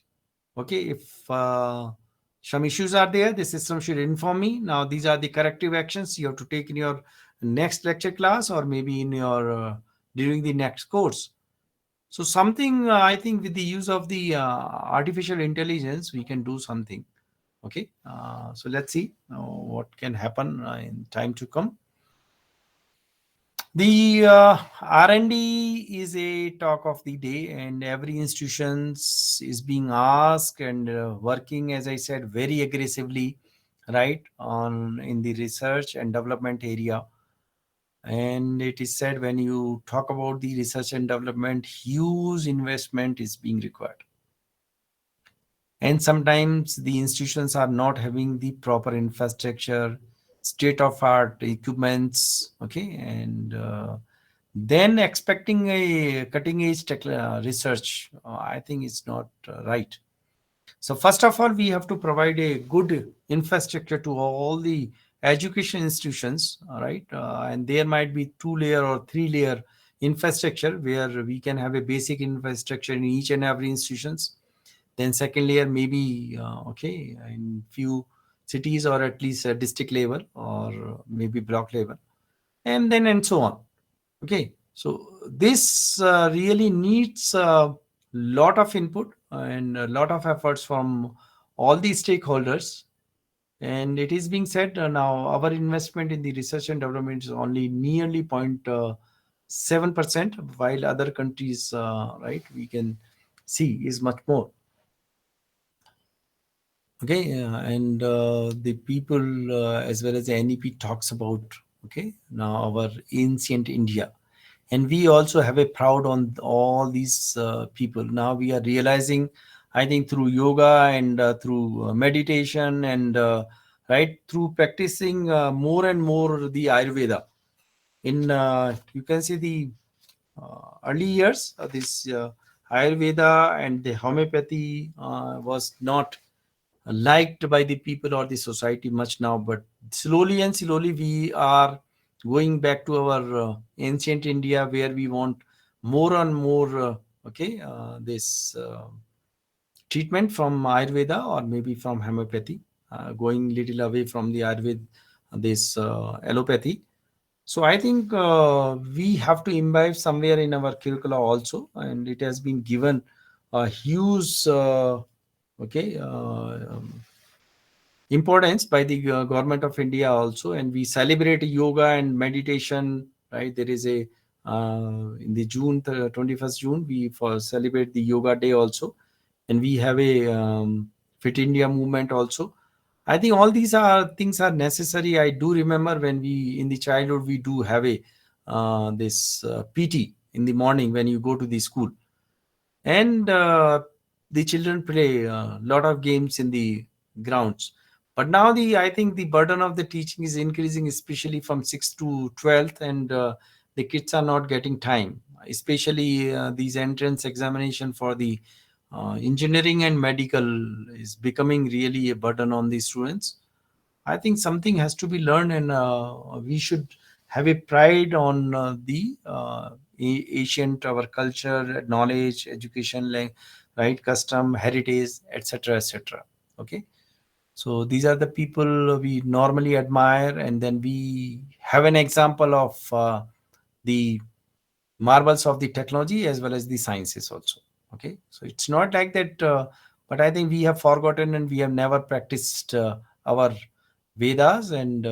Okay, if some issues are there, the system should inform me. Now, these are the corrective actions you have to take in your next lecture class, or maybe in your during the next course. So something, I think with the use of the artificial intelligence, we can do something. Okay, so let's see what can happen in time to come. The R&D is a talk of the day, and every institution is being asked and working, as I said, very aggressively, right, on in the research and development area. And it is said, when you talk about the research and development, huge investment is being required. And sometimes the institutions are not having the proper infrastructure, state-of-art equipments, okay, and then expecting a cutting-edge research, I think it's not right. So first of all, we have to provide a good infrastructure to all the education institutions, all right, and there might be 2-layer or 3-layer infrastructure, where we can have a basic infrastructure in each and every institutions. Then second layer, maybe okay, in few cities, or at least district level, or maybe block level, and so on. Okay, so this really needs a lot of input and a lot of efforts from all the stakeholders. And it is being said now our investment in the research and development is only nearly 0.7%, while other countries, right, we can see is much more. Okay, and the people as well as the NEP talks about, okay, now our ancient India, and we also have a proud on all these people. Now we are realizing, I think, through yoga and through meditation and right, through practicing more and more the Ayurveda. In you can see the early years, this Ayurveda and the homeopathy was not liked by the people or the society much now, but slowly and slowly we are going back to our ancient India, where we want more and more okay, this treatment from Ayurveda or maybe from homeopathy, going little away from the Ayurveda, this allopathy. So I think we have to imbibe somewhere in our curricula also, and it has been given a huge okay, importance by the government of India also. And we celebrate yoga and meditation, right? There is a in the 21st June, we celebrate the yoga day also, and we have a Fit India movement also. I think all these are things are necessary. I do remember when we in the childhood we do have a this PT in the morning when you go to the school, and the children play a lot of games in the grounds. But now I think the burden of the teaching is increasing, especially from 6th to 12th, and the kids are not getting time, especially these entrance examination for the engineering and medical is becoming really a burden on the students. I think something has to be learned, and we should have a pride on the ancient, our culture, knowledge, education, right, custom, heritage, etc., etc. Okay, so these are the people we normally admire, and then we have an example of the marvels of the technology as well as the sciences also. Okay, so it's not like that, but I think we have forgotten and we have never practiced our Vedas and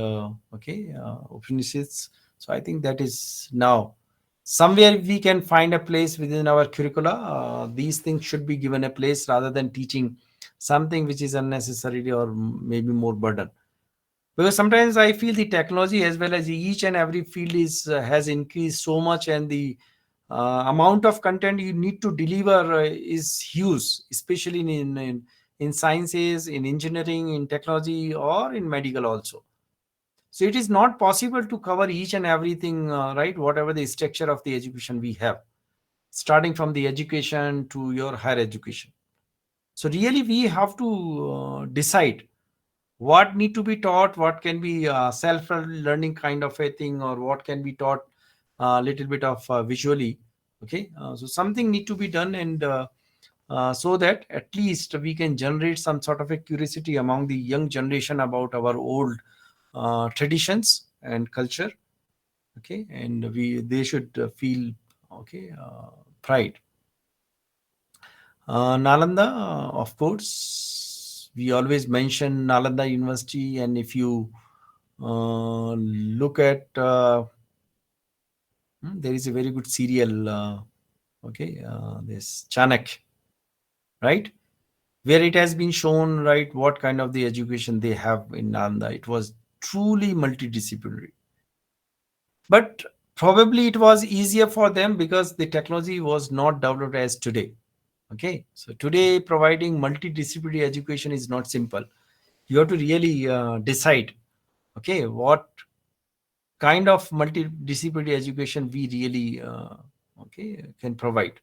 Upanishads. So I think that is now somewhere we can find a place within our curricula. These things should be given a place rather than teaching something which is unnecessary or maybe more burden. Because sometimes I feel the technology as well as each and every field is has increased so much, and the amount of content you need to deliver is huge, especially in sciences, in engineering, in technology, or in medical also. So it is not possible to cover each and everything, right? Whatever the structure of the education we have, starting from the education to your higher education. So really, we have to decide what need to be taught, what can be self-learning kind of a thing, or what can be taught a little bit of visually. Okay, so something need to be done, and so that at least we can generate some sort of a curiosity among the young generation about our old traditions and culture. Okay, and they should feel okay pride. Nalanda, of course, we always mention Nalanda University, and if you look at there is a very good serial, this Chanak, right, where it has been shown, right, what kind of the education they have in Nalanda. It was truly multidisciplinary, but probably it was easier for them because the technology was not developed as today. Okay, so today providing multidisciplinary education is not simple. You have to really decide, okay, what kind of multidisciplinary education we really can provide.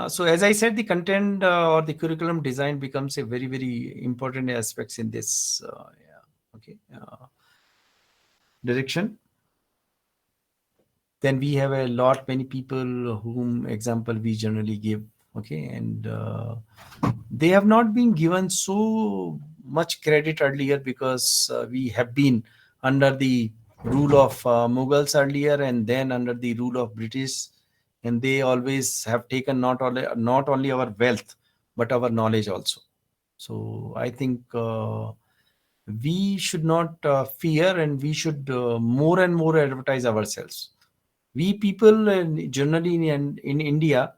So as I said, the content or the curriculum design becomes a very, very important aspects in this direction. Then we have a lot many people whom example we generally give. Okay, and they have not been given so much credit earlier because we have been under the rule of Mughals earlier, and then under the rule of British, and they always have taken not only our wealth but our knowledge also. So I think we should not fear, and we should more and more advertise ourselves. We people generally in India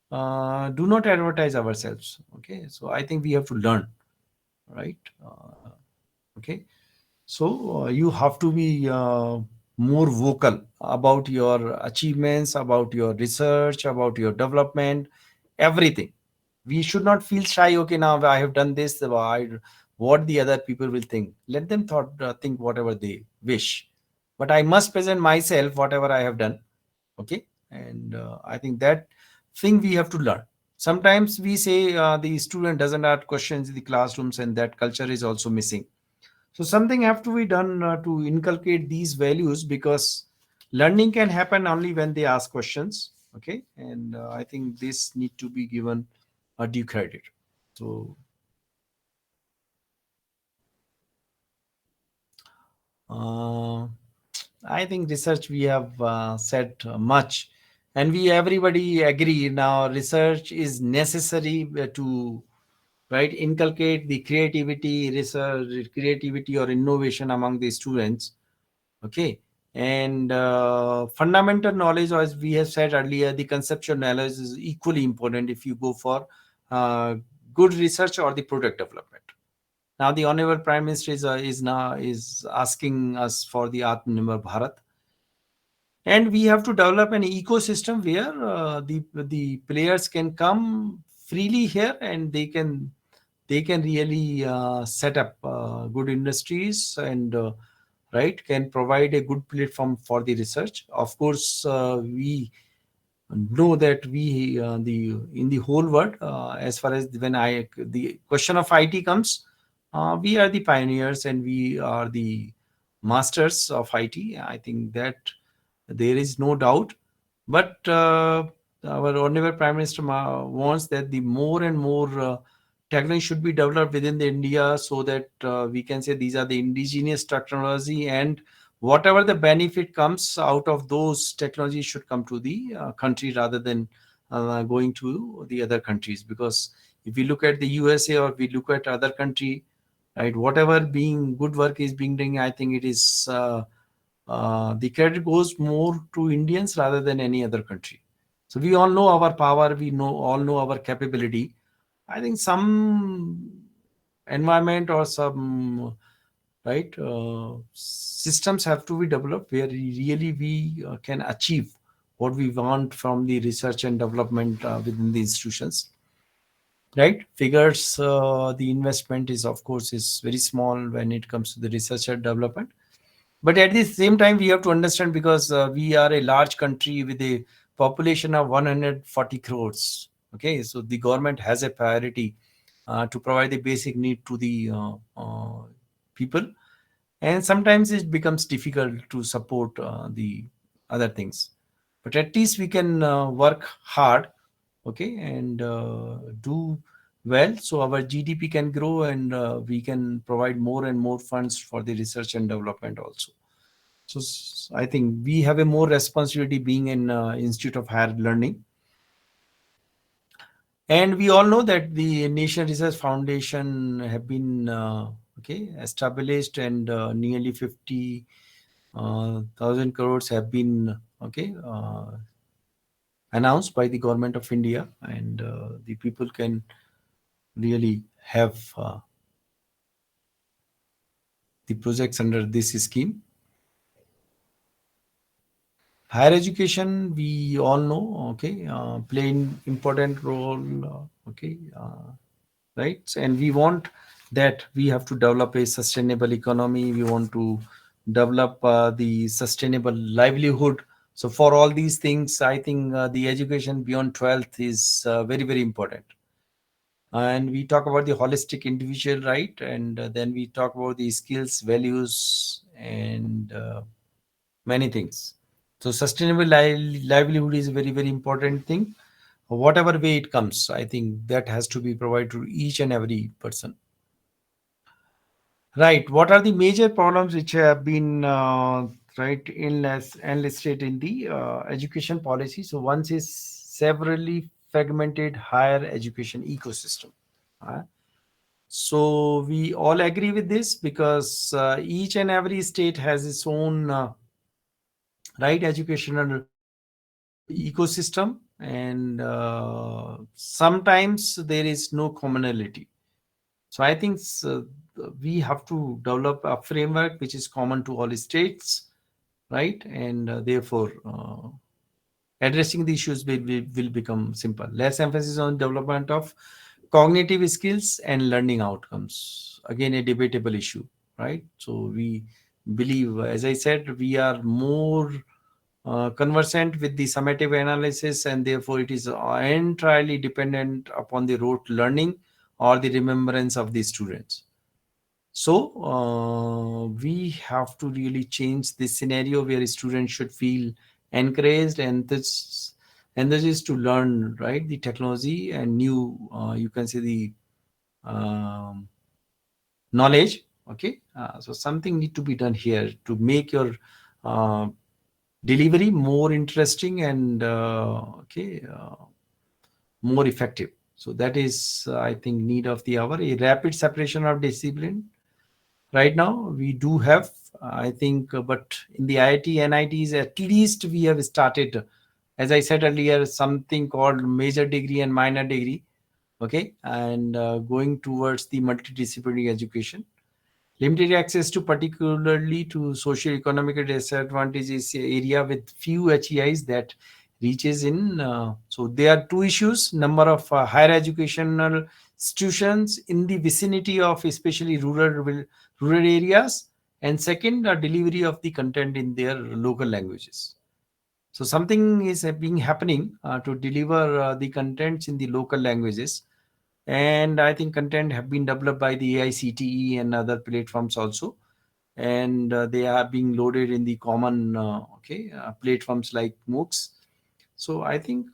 do not advertise ourselves. Okay, so I think we have to learn, right? Okay, so you have to be more vocal about your achievements, about your research, about your development, everything. We should not feel shy. Okay, now I have done this. What the other people will think? Let them think whatever they wish, but I must present myself whatever I have done. Okay, and I think that thing we have to learn. Sometimes we say the student doesn't ask questions in the classrooms, and that culture is also missing. So something have to be done to inculcate these values, because learning can happen only when they ask questions. Okay, and I think this need to be given a due credit. So I think research we have said much, and we everybody agree now research is necessary to right inculcate the creativity, research, creativity or innovation among the students. Okay, and fundamental knowledge, as we have said earlier, the conceptual knowledge is equally important if you go for uh, good research or the product development. Now the Honorable Prime Minister is asking us for the Atmanirbhar Bharat, and we have to develop an ecosystem where the players can come freely here, and they can really set up good industries, and right, can provide a good platform for the research. Of course, we know that we the in the whole world, as far as the question of IT comes, we are the pioneers and we are the masters of IT. I think that there is no doubt. But our honorable Prime Minister wants that the more and more technology should be developed within the India, so that we can say these are the indigenous technology, and whatever the benefit comes out of those technologies should come to the country rather than going to the other countries. Because if we look at the USA or we look at other country, right, whatever being good work is being done, I think it is the credit goes more to Indians rather than any other country. So we all know our power, we all know our capability. I think some environment or some right systems have to be developed where really we can achieve what we want from the research and development within the institutions. Right, figures, the investment is of course is very small when it comes to the research and development. But at the same time, we have to understand, because we are a large country with a population of 140 crores. Okay, so the government has a priority to provide the basic need to the people, and sometimes it becomes difficult to support the other things. But at least we can work hard, okay, and do well, so our GDP can grow, and we can provide more and more funds for the research and development also. So I think we have a more responsibility being an Institute of Higher Learning. And we all know that the Nation Research Foundation have been established, and nearly 50,000 crores have been announced by the government of India, and the people can really have the projects under this scheme. Higher education, we all know, play an important role, right? And we want that we have to develop a sustainable economy. We want to develop the sustainable livelihood. So for all these things, I think the education beyond 12th is very, very important. And we talk about the holistic individual, right? And then we talk about the skills, values, and many things. So sustainable livelihood is a very, very important thing. Whatever way it comes, I think that has to be provided to each and every person. Right. What are the major problems which have been enlisted in the education policy? So one is severely fragmented higher education ecosystem. So we all agree with this, because each and every state has its own right educational ecosystem, and sometimes there is no commonality. So I think we have to develop a framework which is common to all states, right? And therefore addressing the issues will become simple. Less emphasis on development of cognitive skills and learning outcomes, again a debatable issue, right? So we believe, as I said, we are more conversant with the summative analysis, and therefore it is entirely dependent upon the rote learning or the remembrance of the students. So we have to really change this scenario where students should feel encouraged and this energies to learn, right, the technology and new you can say the knowledge. Okay, so something need to be done here to make your delivery more interesting and more effective. So that is I think need of the hour, a rapid separation of discipline. Right now we do have, I think, but in the IIT NITs at least we have started, as I said earlier, something called major degree and minor degree. okay, and going towards the multidisciplinary education. Limited access to particularly to socio-economic disadvantages area with few HEIs that reaches in. So there are two issues: number of higher educational institutions in the vicinity of especially rural areas, and second, delivery of the content in their local languages. So something is being happening to deliver the contents in the local languages, and I think content have been developed by the AICTE and other platforms also, and they are being loaded in the common platforms like MOOCs. So I think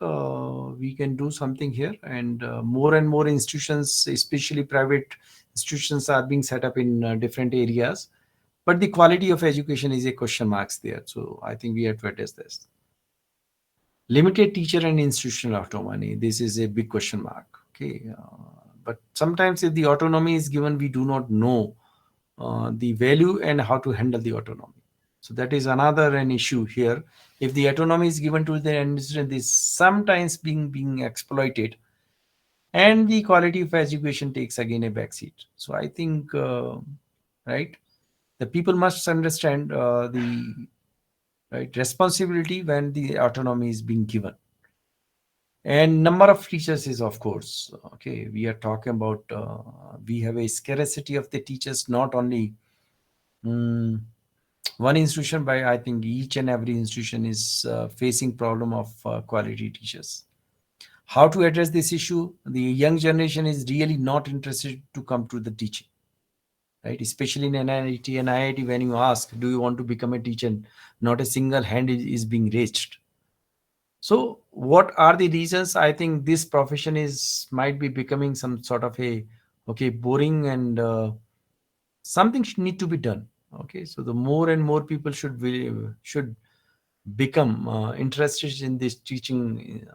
we can do something here, and more institutions, especially private institutions, are being set up in different areas. But the quality of education is a question marks there. So I think we have to address this. Limited teacher and institutional autonomy. This is a big question mark. Okay, but sometimes if the autonomy is given, we do not know the value and how to handle the autonomy. So that is another an issue here. If the autonomy is given to the administration, this sometimes being exploited, and the quality of education takes again a backseat. So I think right, the people must understand the right responsibility when the autonomy is being given. And number of teachers is, of course, okay, we are talking about we have a scarcity of the teachers, not only one institution, but I think each and every institution is facing problem of quality teachers. How to address this issue? The young generation is really not interested to come to the teaching, right? Especially in NIT and IIT, when you ask, do you want to become a teacher? Not a single hand is being raised. So what are the reasons? I think this profession is might be becoming some sort of a boring, and something should need to be done. Okay, so the more and more people should become interested in this teaching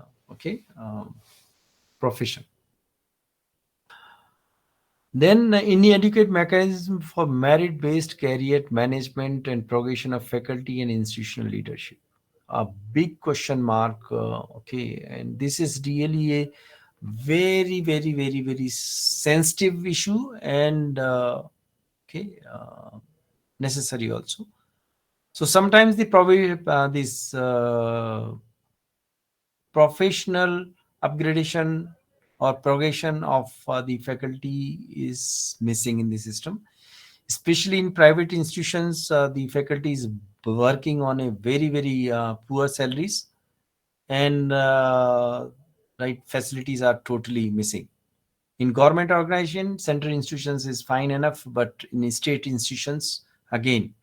profession. Then inadequate mechanism for merit-based career management and progression of faculty and institutional leadership. A big question mark. Okay, and this is really a very sensitive issue, and necessary also. So sometimes this professional upgradation or progression of the faculty is missing in the system, especially in private institutions. The faculty is working on a very poor salaries, and right facilities are totally missing. In government organization, central institutions is fine enough, but in state institutions, again,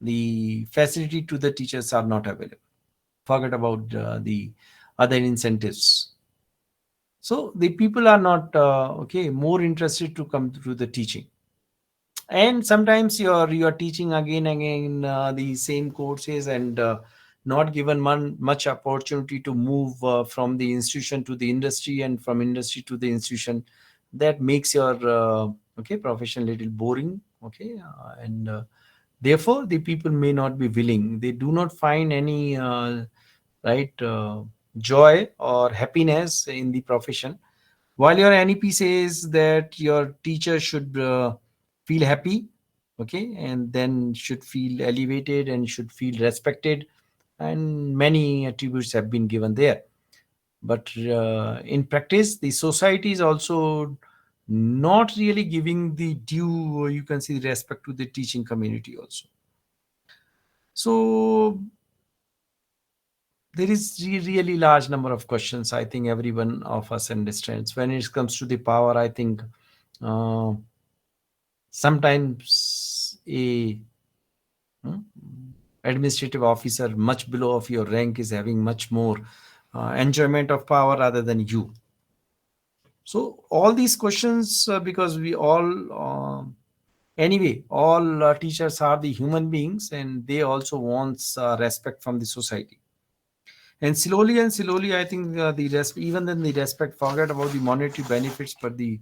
the facility to the teachers are not available. Forget about the other incentives. So the people are not more interested to come to the teaching. And sometimes you're teaching again the same courses, and not given much opportunity to move from the institution to the industry, and from industry to the institution. That makes your profession little boring. Okay, and therefore the people may not be willing. They do not find any right joy or happiness in the profession. While your NEP says that your teacher should feel happy, okay, and then should feel elevated and should feel respected, and many attributes have been given there. But in practice, the society is also not really giving the due, you can see, respect to the teaching community also. So there is really large number of questions. I think every one of us understands when it comes to the power. I think sometimes a administrative officer much below of your rank is having much more enjoyment of power rather than you. So all these questions, because we all anyway, all teachers are the human beings, and they also want respect from the society. And slowly, I think even then the respect, forget about the monetary benefits, but the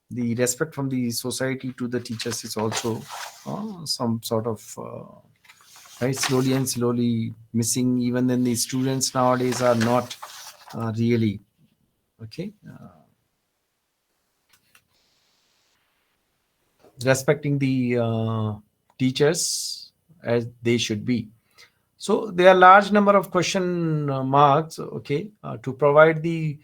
respect from the society to the teachers is also some sort of right slowly missing. Even then, the students nowadays are not really Okay, respecting the teachers as they should be. So there are large number of question marks, okay, to provide the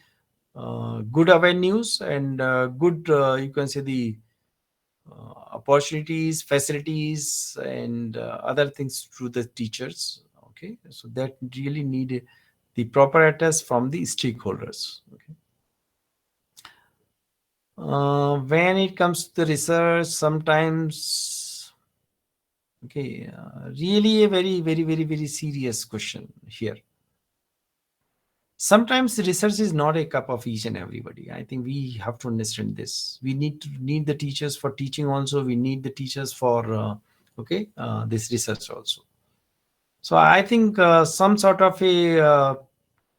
good avenues and good, you can say, the opportunities, facilities, and other things to the teachers. Okay, so that really need the proper attest from the stakeholders. Okay. When it comes to the research, sometimes, okay, really a very, very, very, very serious question here. Sometimes research is not a cup of each and everybody. I think we have to understand this. We need the teachers for teaching also. We need the teachers for this research also. So I think some sort of a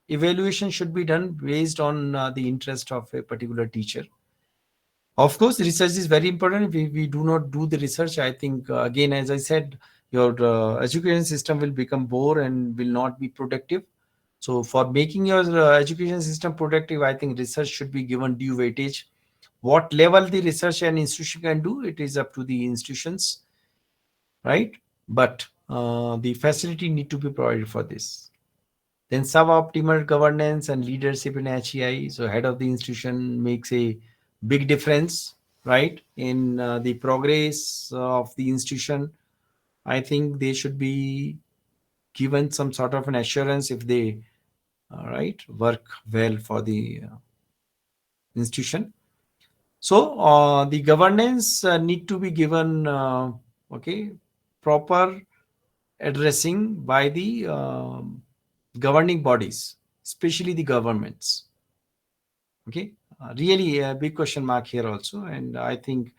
evaluation should be done based on the interest of a particular teacher. Of course, research is very important. If we do not do the research, I think, again, as I said, your education system will become bore and will not be productive. So for making your education system productive, I think research should be given due weightage. What level the research and institution can do, it is up to the institutions, right? But the facility need to be provided for this. Then suboptimal governance and leadership in HEI. So head of the institution makes a big difference, right, in the progress of the institution. I think they should be given some sort of an assurance if they work well for the institution. So the governance need to be given proper addressing by the governing bodies, especially the governments. Okay, really a big question mark here also. And I think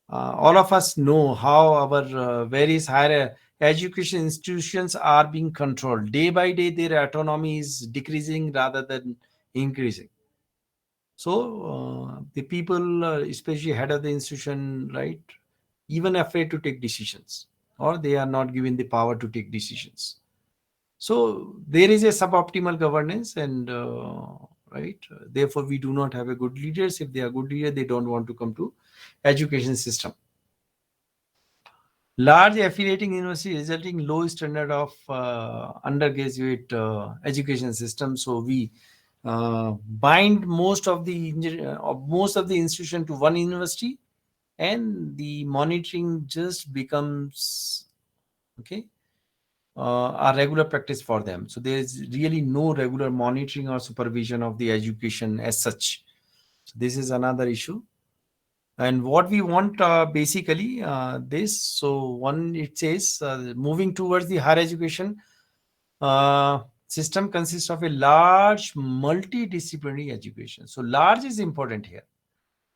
all of us know how our various higher education institutions are being controlled. Day by day, their autonomy is decreasing rather than increasing. So the people, especially head of the institution, right, even afraid to take decisions, or they are not given the power to take decisions. So there is a suboptimal governance, and therefore we do not have a good leaders. If they are good leaders, they don't want to come to education system. Large affiliating university resulting low standard of undergraduate education system. So we bind most of the institution to one university, and the monitoring just becomes a regular practice for them. So there is really no regular monitoring or supervision of the education as such. So this is another issue. And what we want basically this. So one, it says moving towards the higher education system consists of a large multidisciplinary education. So large is important here.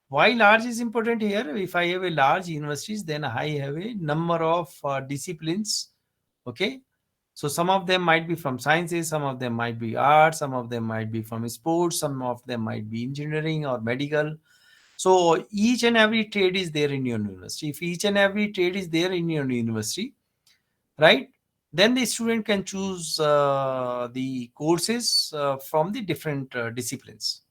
Why large is important here? If I have a large universities, then I have a number of disciplines. Okay. So some of them might be from sciences, some of them might be arts, some of them might be from sports, some of them might be engineering or medical. So each and every trade is there in your university. If each and every trade is there in your university, right, then the student can choose the courses from the different disciplines.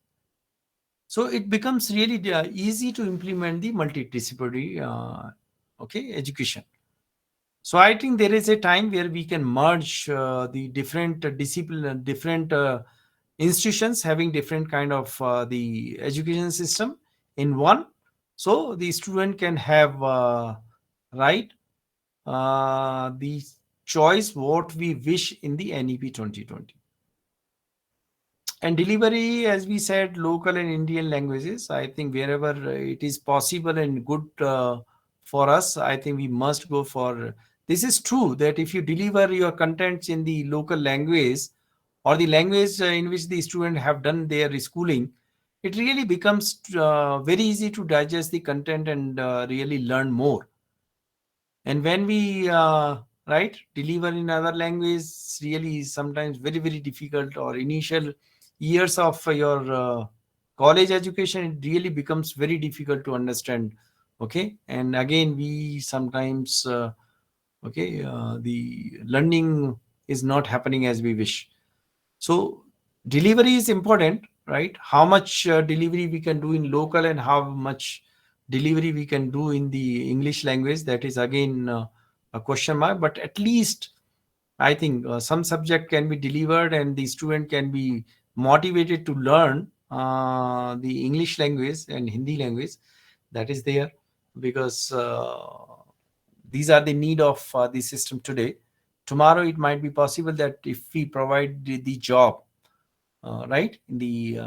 So it becomes really easy to implement the multidisciplinary education. So I think there is a time where we can merge the different discipline, different institutions having different kind of the education system in one. So the student can have the choice what we wish in the NEP 2020. And delivery, as we said, local and Indian languages. I think wherever it is possible and good for us, I think we must go for. This is true that if you deliver your contents in the local language or the language in which the student have done their schooling, it really becomes very easy to digest the content and really learn more. And when we deliver in other language, really sometimes very, very difficult, or initial years of your college education, it really becomes very difficult to understand. Okay. And again, we sometimes the learning is not happening as we wish. So delivery is important, right? How much delivery we can do in local and how much delivery we can do in the English language, that is again a question mark. But at least I think some subject can be delivered and the student can be motivated to learn the English language and Hindi language, that is there, because these are the need of the system today. Tomorrow it might be possible that if we provide the job, right, in the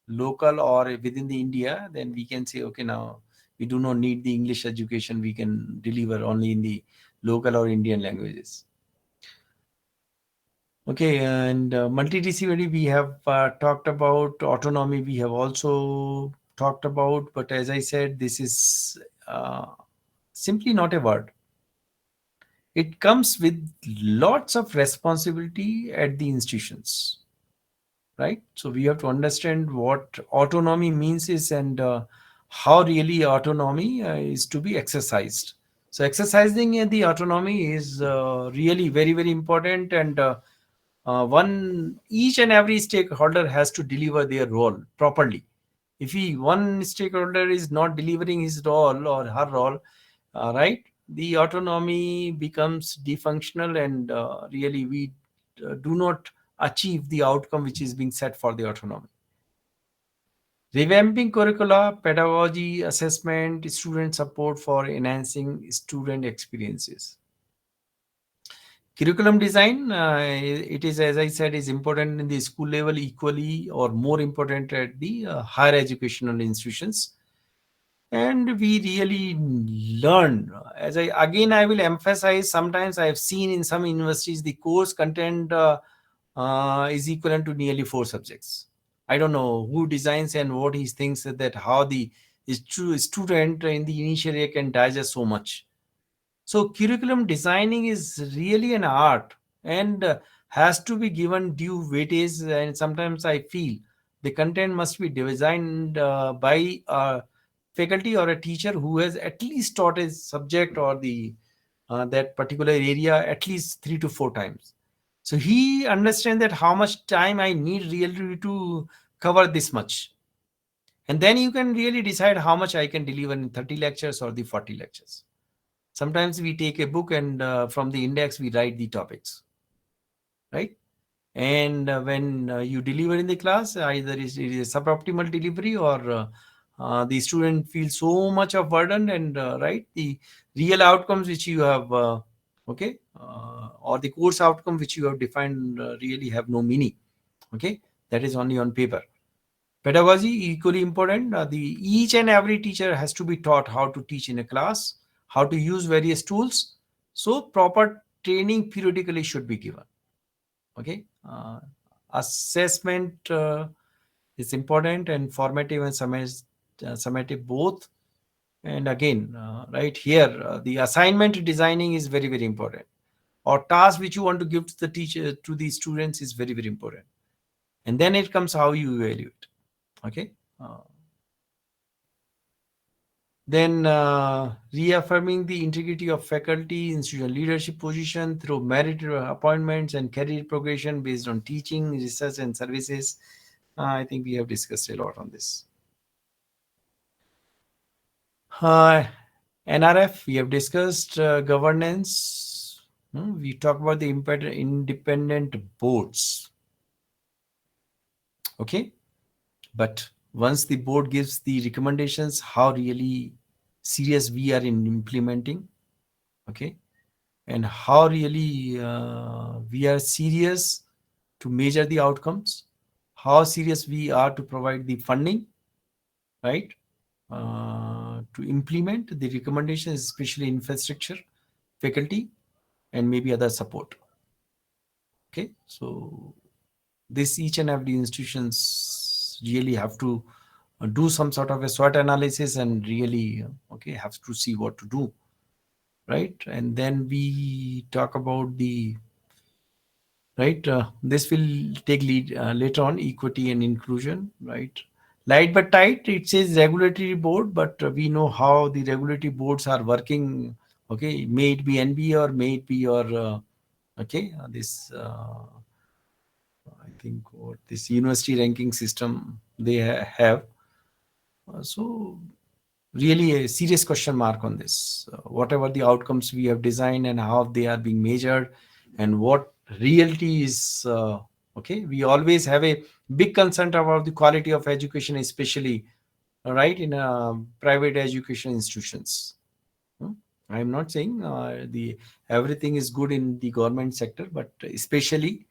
local or within the India, then we can say, okay, now we do not need the English education, we can deliver only in the local or Indian languages. Okay, and multidisciplinary we have talked about, autonomy we have also talked about, but as I said, this is simply not a word. It comes with lots of responsibility at the institutions, right? So we have to understand what autonomy means is, and how really autonomy is to be exercised. So exercising the autonomy is really very, very important, and each and every stakeholder has to deliver their role properly. If one stakeholder is not delivering his role or her role, right, the autonomy becomes dysfunctional, and really we do not achieve the outcome which is being set for the autonomy. Revamping curricula, pedagogy, assessment, student support for enhancing student experiences. Curriculum design, it is, as I said, is important in the school level equally or more important at the higher educational institutions. And we really learn, I will emphasize, sometimes I have seen in some universities the course content is equivalent to nearly 4 subjects. I don't know who designs and what he thinks that how the student in the initial year can digest so much. So curriculum designing is really an art, and has to be given due weightage. And sometimes I feel the content must be designed by a faculty or a teacher who has at least taught a subject or the that particular area at least 3 to 4 times. So he understands that how much time I need really to cover this much. And then you can really decide how much I can deliver in 30 lectures or the 40 lectures. Sometimes we take a book and from the index we write the topics, right? And when you deliver in the class, either it is a suboptimal delivery, or the student feels so much of burden, and right, the real outcomes which you have or the course outcome which you have defined really have no meaning. Okay, that is only on paper. Pedagogy equally important. Each and every teacher has to be taught how to teach in a class, how to use various tools. So proper training periodically should be given. Okay, assessment is important, and formative and summative both. And again, right here, the assignment designing is very, very important. Or task which you want to give to the teacher, to the students, is very, very important. And then it comes how you evaluate. Okay. Then reaffirming the integrity of faculty, institutional leadership position through merit appointments and career progression based on teaching, research, and services. I think we have discussed a lot on this. NRF, we have discussed governance. We talk about the independent boards. Okay. But once the board gives the recommendations, how really serious we are in implementing, okay, and how really we are serious to measure the outcomes, how serious we are to provide the funding, right, to implement the recommendations, especially infrastructure, faculty, and maybe other support. Okay, so this each and every institutions really have to do some sort of a SWOT analysis and really have to see what to do, right? And then we talk about the right, this will take lead later on, equity and inclusion, right? Light but tight, it says regulatory board, but we know how the regulatory boards are working. Okay, may it be NB or may it be your this I think what this university ranking system they have. So really a serious question mark on this. Whatever the outcomes we have designed and how they are being measured and what reality is, okay, we always have a big concern about the quality of education, especially right in private education institutions. I am not saying the everything is good in the government sector, but especially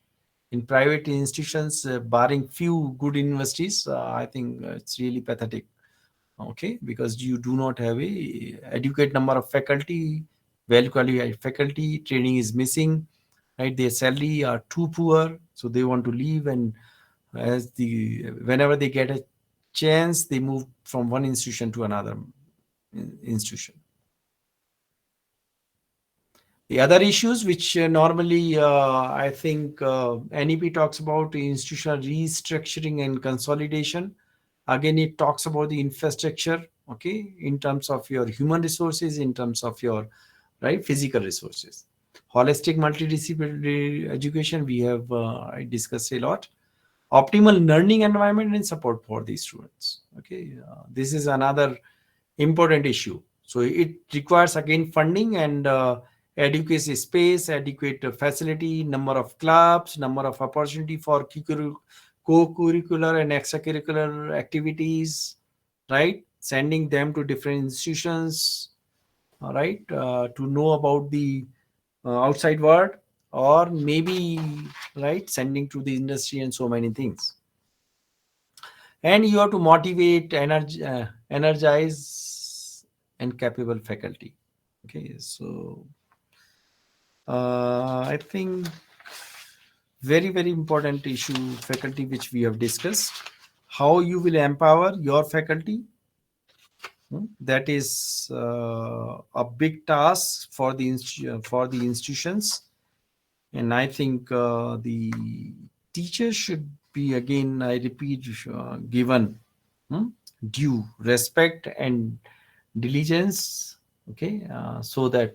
in private institutions, barring few good universities, I think it's really pathetic. Okay, because you do not have a adequate number of faculty, well qualified faculty, training is missing, right? Their salary are too poor, so they want to leave, and whenever they get a chance, they move from one institution to another institution. The other issues which normally I think NEP talks about institutional restructuring and consolidation. Again, it talks about the infrastructure, okay, in terms of your human resources, in terms of your right physical resources. Holistic multidisciplinary education, we have discussed a lot. Optimal learning environment and support for these students. Okay, this is another important issue. So it requires again funding and adequate space, adequate facility, number of clubs, number of opportunity for co-curricular and extracurricular activities, right? Sending them to different institutions, all right, to know about the outside world, or maybe right sending to the industry and so many things. And you have to motivate, energize, and capable faculty. Okay, so I think very important issue faculty which we have discussed. How you will empower your faculty. That is a big task for the institutions, and I think the teachers should be, again I repeat, given due respect and diligence, okay, so that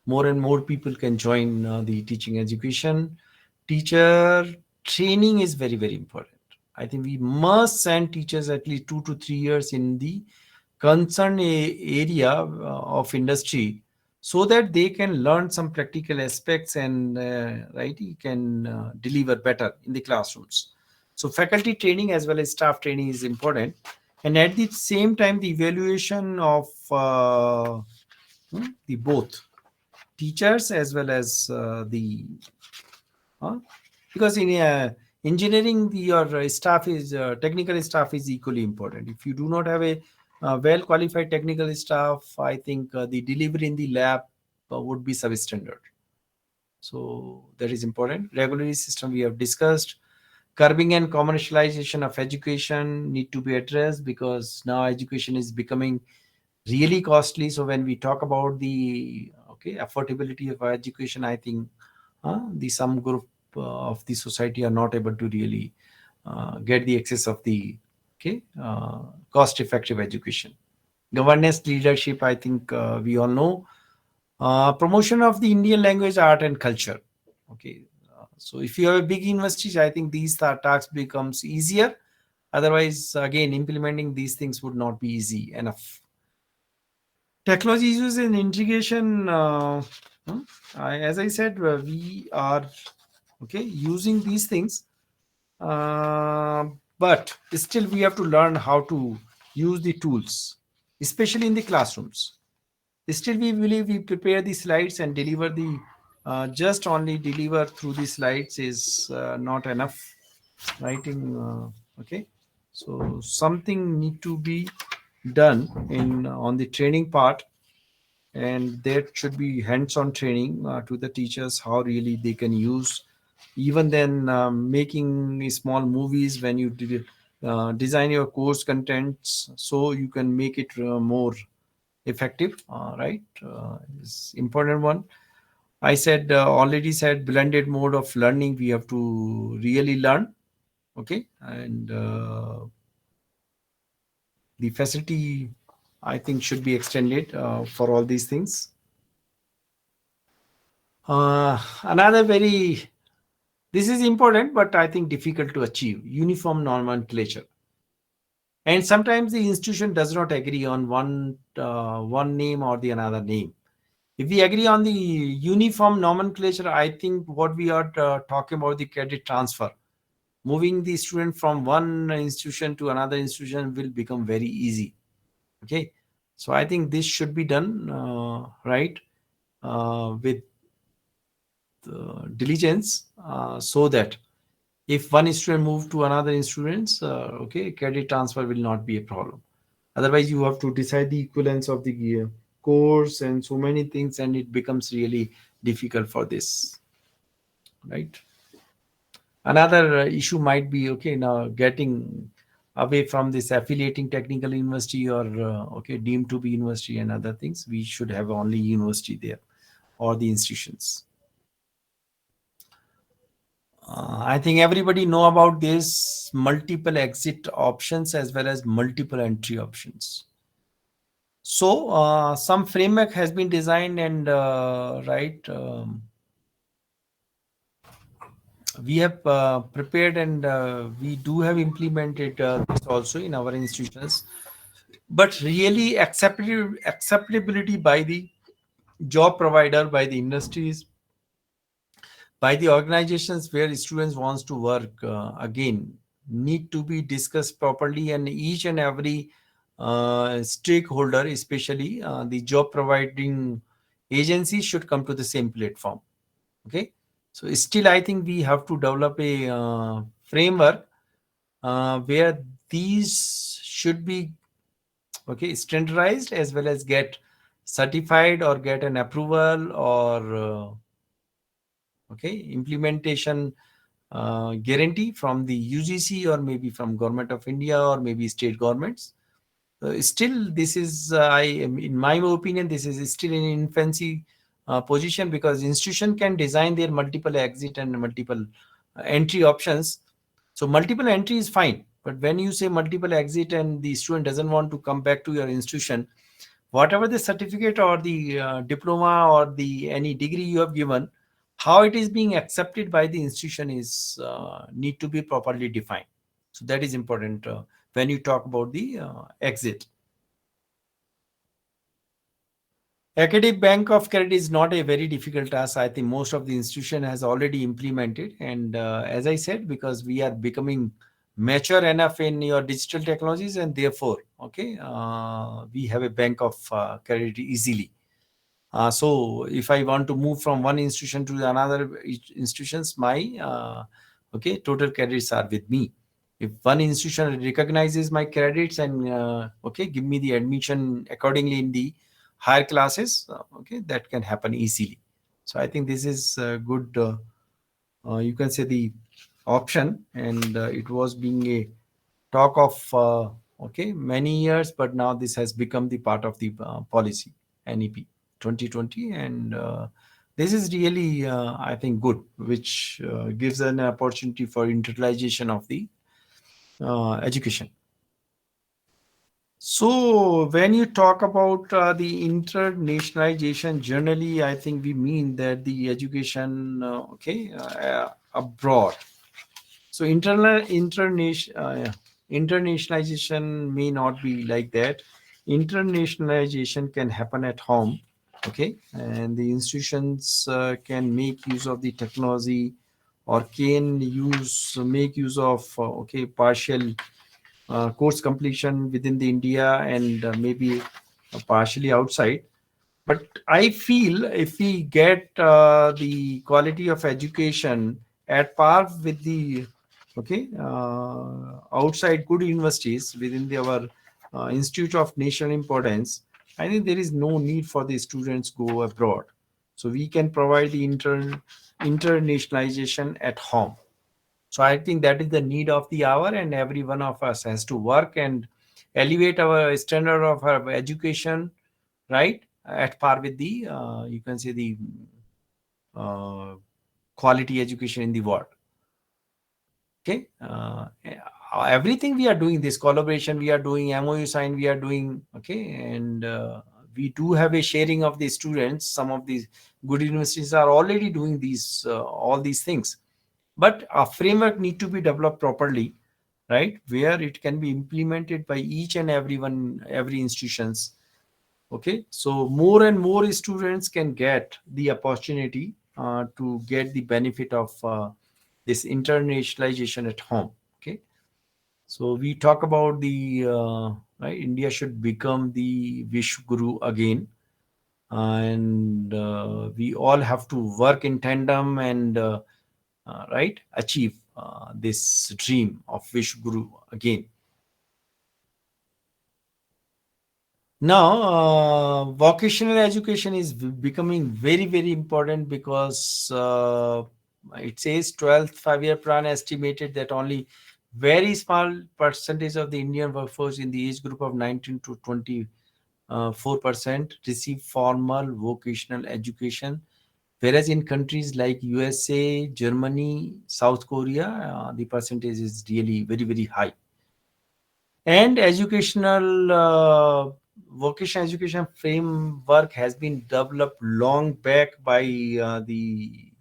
more and more people can join the teaching education. Teacher training is very important. I think we must send teachers at least 2 to 3 years in the concerned area of industry, so that they can learn some practical aspects and right, you can deliver better in the classrooms. So faculty training as well as staff training is important, and at the same time the evaluation of the both teachers as well as the because in engineering your staff is technical staff is equally important. If you do not have a well qualified technical staff, I think the delivery in the lab would be substandard. So that is important. Regulatory system we have discussed. Curbing and commercialization of education need to be addressed, because now education is becoming really costly. So when we talk about the affordability of education, I think the some group of the society are not able to really get the access of the cost effective education. Governance, leadership, I think we all know. Promotion of the Indian language, art and culture. Okay, so if you have a big university, I think these tasks becomes easier. Otherwise, again, implementing these things would not be easy enough. Technology use and integration. As I said, we are using these things, but still we have to learn how to use the tools, especially in the classrooms. Still, we believe we prepare the slides and deliver the just only deliver through the slides is not enough. Writing, okay. So something need to be done on the training part, and there should be hands-on training to the teachers how really they can use. Even then, making small movies when you design your course contents, so you can make it more effective, right? Is important one. I said already said blended mode of learning we have to really learn, okay, and the facility I think should be extended for all these things. Another very This is important, but I think difficult to achieve. Uniform nomenclature. And sometimes the institution does not agree on one name or the another name. If we agree on the uniform nomenclature, I think what we are talking about, the credit transfer, moving the student from one institution to another institution will become very easy. Okay, so I think this should be done right with diligence, so that if one student move to another institutions, okay, credit transfer will not be a problem. Otherwise, you have to decide the equivalence of the course and so many things, and it becomes really difficult for this, right? Another issue might be, okay, now getting away from this affiliating technical university or okay, deemed to be university and other things. We should have only university there or the institutions. I think everybody know about this multiple exit options as well as multiple entry options. So some framework has been designed and right, we have prepared and we do have implemented this also in our institutions. But really acceptability by the job provider, by the industries, by the organizations where students wants to work, again need to be discussed properly, and each and every stakeholder, especially the job providing agency, should come to the same platform. Okay, so still I think we have to develop a framework where these should be, okay, standardized as well as get certified or get an approval or okay, implementation guarantee from the UGC or maybe from Government of India or maybe state governments. Still, this is, in my opinion, this is still in infancy position, because institution can design their multiple exit and multiple entry options. So multiple entry is fine, but when you say multiple exit and the student doesn't want to come back to your institution, whatever the certificate or the diploma or the any degree you have given, how it is being accepted by the institution is need to be properly defined. So that is important when you talk about the exit. Academic bank of credit is not a very difficult task. I think most of the institution has already implemented, and as I said, because we are becoming mature enough in your digital technologies, and therefore, okay, we have a bank of credit easily. So if I want to move from one institution to another institutions, my okay, total credits are with me. If one institution recognizes my credits and okay, give me the admission accordingly in the higher classes, okay, that can happen easily. So I think this is good. You can say the option, and it was being a talk of okay, many years, but now this has become the part of the policy NEP 2020, and this is really I think good, which gives an opportunity for internalization of the education. So when you talk about the internationalization, generally I think we mean that the education okay, abroad. So internationalization may not be like that. Internationalization can happen at home, okay, and the institutions can make use of the technology, or can make use of okay, partial course completion within the India, and maybe partially outside. But I feel if we get the quality of education at par with the okay, outside good universities within our institute of national importance, I think there is no need for the students go abroad. So we can provide the internationalization at home. So I think that is the need of the hour, and every one of us has to work and elevate our standard of our education, right, at par with the you can say the uh, quality education in the world. Okay, everything we are doing, this collaboration we are doing, MOU sign we are doing, okay, and we do have a sharing of the students. Some of these good universities are already doing these all these things. but a framework need to be developed properly, right, where it can be implemented by each and everyone, every institutions. Okay, so more and more students can get the opportunity to get the benefit of this internationalization at home. Okay, so we talk about the right, India should become the Vishwa Guru again, and we all have to work in tandem and right, achieve this dream of Vishwa Guru again. Now, vocational education is becoming very, very important because it says 12th five-year plan estimated that only very small percentage of the Indian workforce in the age group of 19 to 24% receive formal vocational education, whereas in countries like USA, Germany, South Korea, the percentage is really very, very high. And educational vocational education framework has been developed long back by the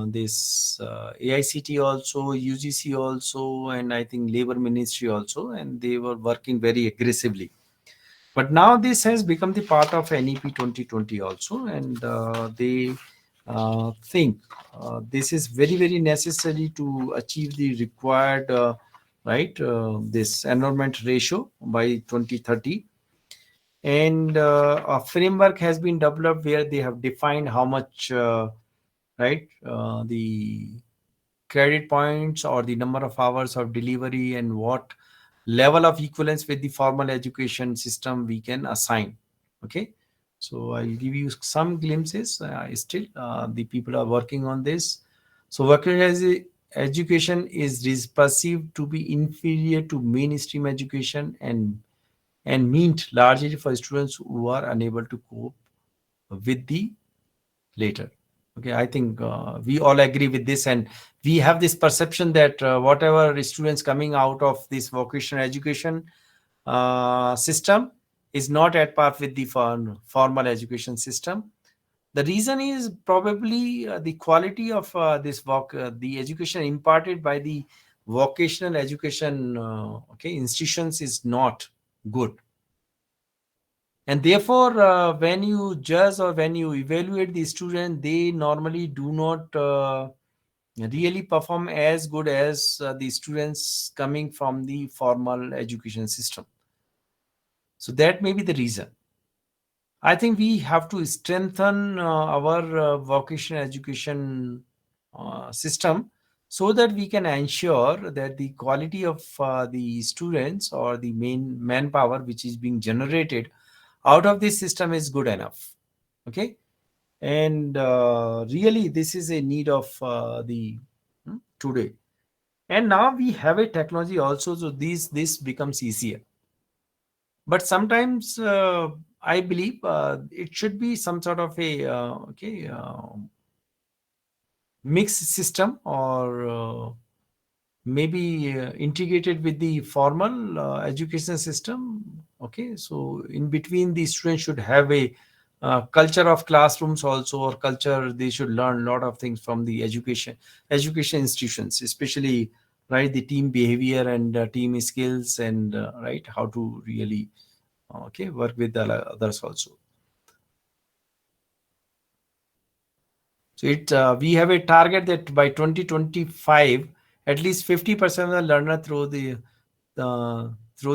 this AICT also, UGC also, and I think Labor Ministry also, and they were working very aggressively. But now this has become the part of NEP 2020 also, and they think this is very, very necessary to achieve the required right, this enrollment ratio by 2030. And a framework has been developed where they have defined how much right, the credit points or the number of hours of delivery and what level of equivalence with the formal education system we can assign. Okay, so I'll give you some glimpses. Still the people are working on this. So vocational education is perceived to be inferior to mainstream education and meant largely for students who are unable to cope with the later. Okay, I think we all agree with this, and we have this perception that whatever students coming out of this vocational education system is not at par with the formal education system. The reason is probably the quality of the education imparted by the vocational education okay, institutions is not good. And therefore, when you judge or when you evaluate the student, they normally do not really perform as good as the students coming from the formal education system. So that may be the reason. I think we have to strengthen our vocational education system so that we can ensure that the quality of the students or the main manpower which is being generated out of this system is good enough. Okay, and really this is a need of the today. And now we have a technology also, so this becomes easier. But sometimes I believe it should be some sort of a okay mixed system, or maybe integrated with the formal education system. Okay, so in between, the students should have a culture of classrooms also, or culture, they should learn a lot of things from the education institutions, especially right, the team behavior and team skills, and right, how to really okay, work with the others also. So we have a target that by 2025, at least 50% of the learner through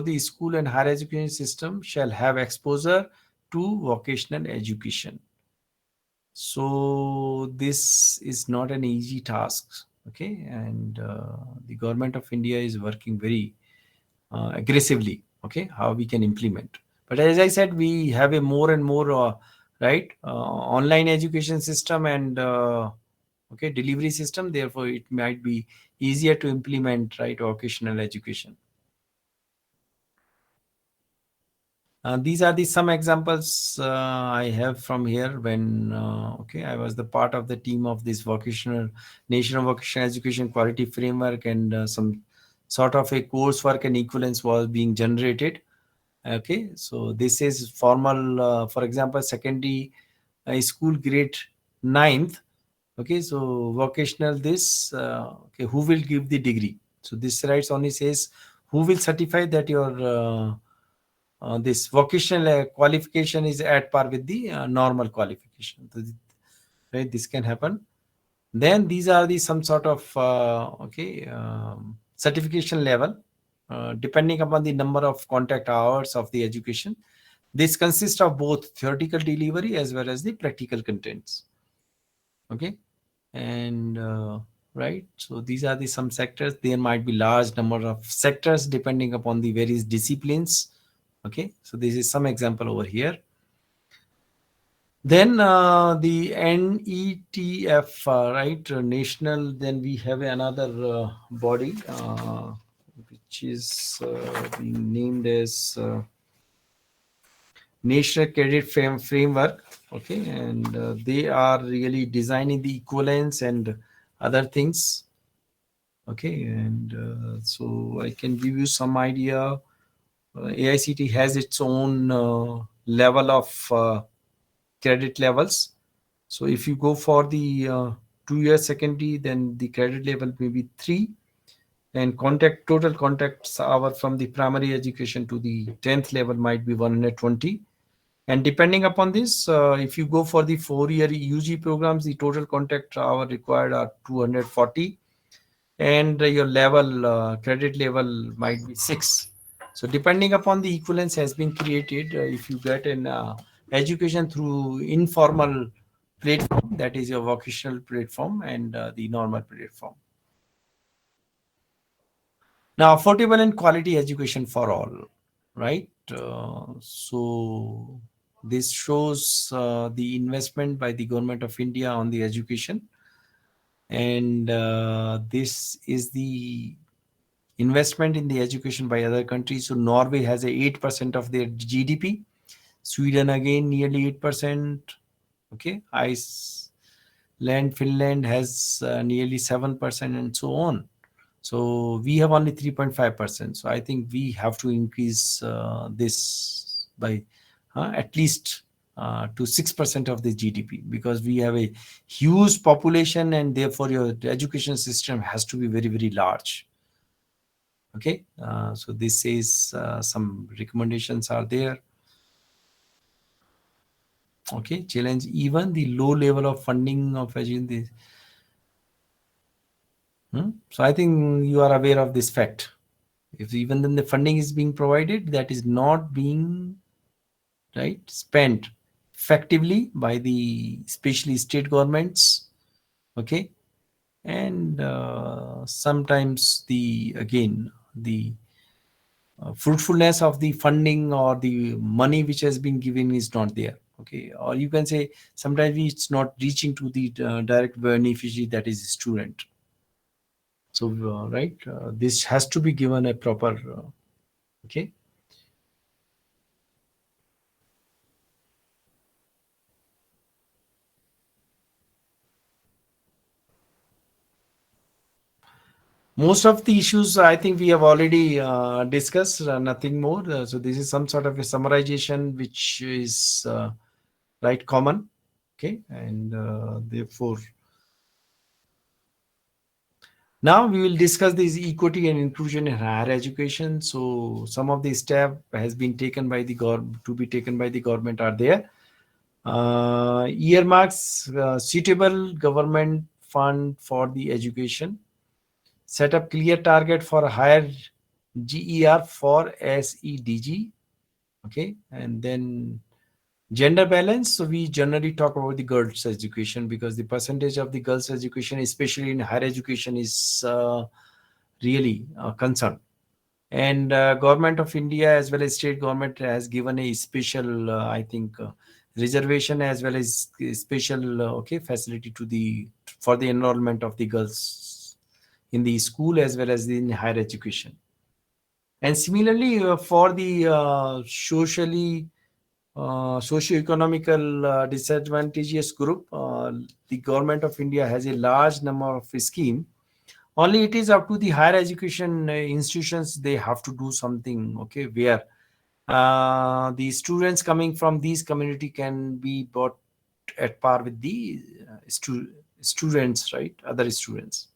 the school and higher education system shall have exposure to vocational education. So this is not an easy task. Okay, and the government of India is working very aggressively. Okay, how we can implement. But as I said, we have a more and more right, online education system and okay, delivery system. Therefore, it might be easier to implement right vocational education. These are the some examples I have from here when okay, I was the part of the team of this vocational national vocational education quality framework, and some sort of a coursework and equivalence was being generated. Okay, so this is formal, for example, secondary school grade 9th. Okay, so vocational this, okay, who will give the degree? So this rights only says who will certify that your this vocational qualification is at par with the normal qualification. So, right, this can happen. Then these are the some sort of certification level, depending upon the number of contact hours of the education. This consists of both theoretical delivery as well as the practical contents. Okay, and right, so these are the some sectors. There might be large number of sectors depending upon the various disciplines. Okay, so this is some example over here. Then the NETF, right, national. Then we have another body which is being named as National Credit Framework. Okay, and they are really designing the equivalence and other things. Okay, and so I can give you some idea. AICT has its own level of credit levels. So if you go for the 2-year secondary, then the credit level may be 3, and total contacts hour from the primary education to the 10th level might be 120. And depending upon this, if you go for the 4-year UG programs, the total contact hour required are 240, and your level credit level might be 6. So depending upon the equivalence has been created, if you get an education through informal platform, that is your vocational platform, and the normal platform. Now, affordable and quality education for all, right? So this shows the investment by the government of India on the education, and this is the investment in the education by other countries. So Norway has a 8% of their GDP. Sweden again nearly 8%. Okay, Iceland, Finland has nearly 7%, and so on. So we have only 3.5%. So I think we have to increase this by at least to 6% of the GDP, because we have a huge population, and therefore your education system has to be very, very large. Okay, so this says some recommendations are there. Okay, challenge even the low level of funding of education. So I think you are aware of this fact. If even then the funding is being provided, that is not being spent effectively by the especially state governments. Okay, and sometimes the fruitfulness of the funding or the money which has been given is not there. Okay, or you can say sometimes it's not reaching to the direct beneficiary, that is student. So this has to be given a proper okay. Most of the issues I think we have already discussed, nothing more. So this is some sort of a summarization which is common. Okay, and therefore now we will discuss this equity and inclusion in higher education. So some of the steps has been taken by the government are there. Earmarks suitable government fund for the education. Set up clear target for higher GER for SEDG. Okay, and then gender balance. So we generally talk about the girls' education, because the percentage of the girls' education, especially in higher education, is really a concern. And government of India as well as state government has given a special, I think, reservation as well as special facility for the enrollment of the girls in the school as well as in higher education. And similarly, for the socio-economical disadvantageous group, the government of India has a large number of scheme. Only it is up to the higher education institutions, they have to do something, okay, where the students coming from these community can be brought at par with the students, right? Other students.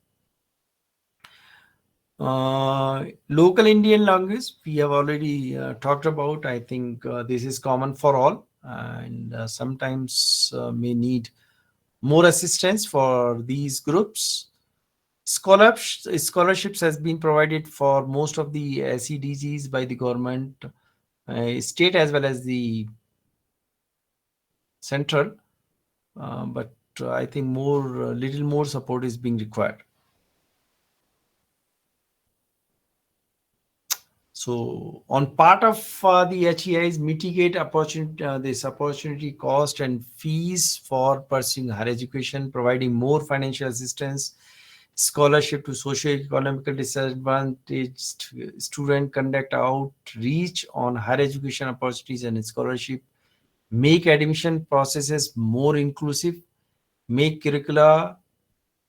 Local Indian language, we have already talked about. I think this is common for all, and sometimes may need more assistance for these groups. Scholarships has been provided for most of the SEDGs by the government, state as well as the central, but I think little more support is being required. So on part of the HEIs, mitigate this opportunity cost and fees for pursuing higher education, providing more financial assistance, scholarship to socio-economical disadvantaged student, conduct outreach on higher education opportunities and scholarship, make admission processes more inclusive, make curricula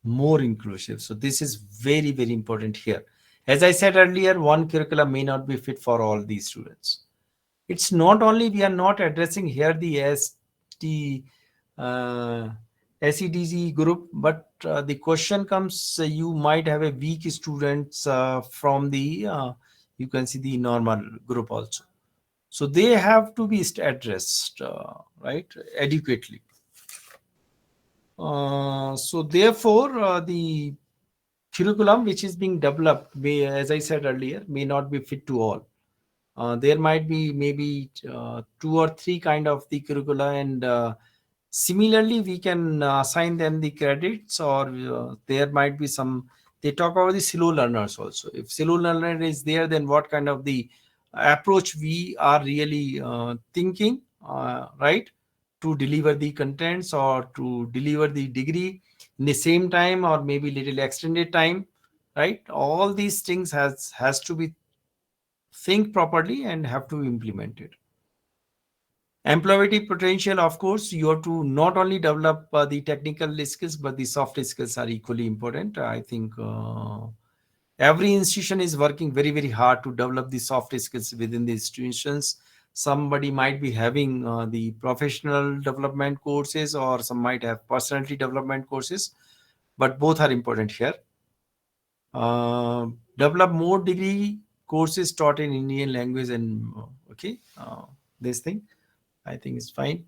more inclusive. So this is very, very important here. As I said earlier, one curriculum may not be fit for all these students. It's not only we are not addressing here the ST, SEDG group, but the question comes, you might have a weak students from the, you can see the normal group also. So they have to be addressed, right, adequately. So therefore, the curriculum which is being developed may, as I said earlier, may not be fit to all. There might be maybe 2 or 3 kind of the curricula, and similarly we can assign them the credits, or there might be some, they talk about the slow learners also. If slow learner is there, then what kind of the approach we are really thinking, right, to deliver the contents or to deliver the degree in the same time or maybe little extended time, right? All these things has to be think properly and have to be implemented. Employability potential, of course, you have to not only develop the technical skills, but the soft skills are equally important. I think every institution is working very, very hard to develop the soft skills within the institutions. Somebody might be having the professional development courses, or some might have personality development courses, but both are important here. Develop more degree courses taught in Indian language, and this thing I think is fine.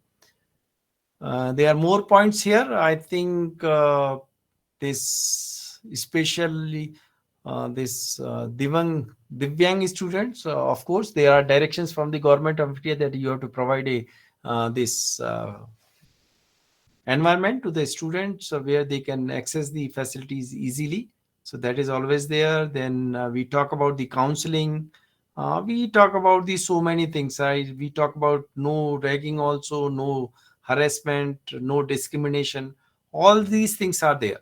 There are more points here. I think this especially this Divyang students, of course, there are directions from the government of India that you have to provide a this environment to the students where they can access the facilities easily. So that is always there. Then we talk about the counseling. We talk about the so many things. We talk about no ragging also, no harassment, no discrimination. All these things are there.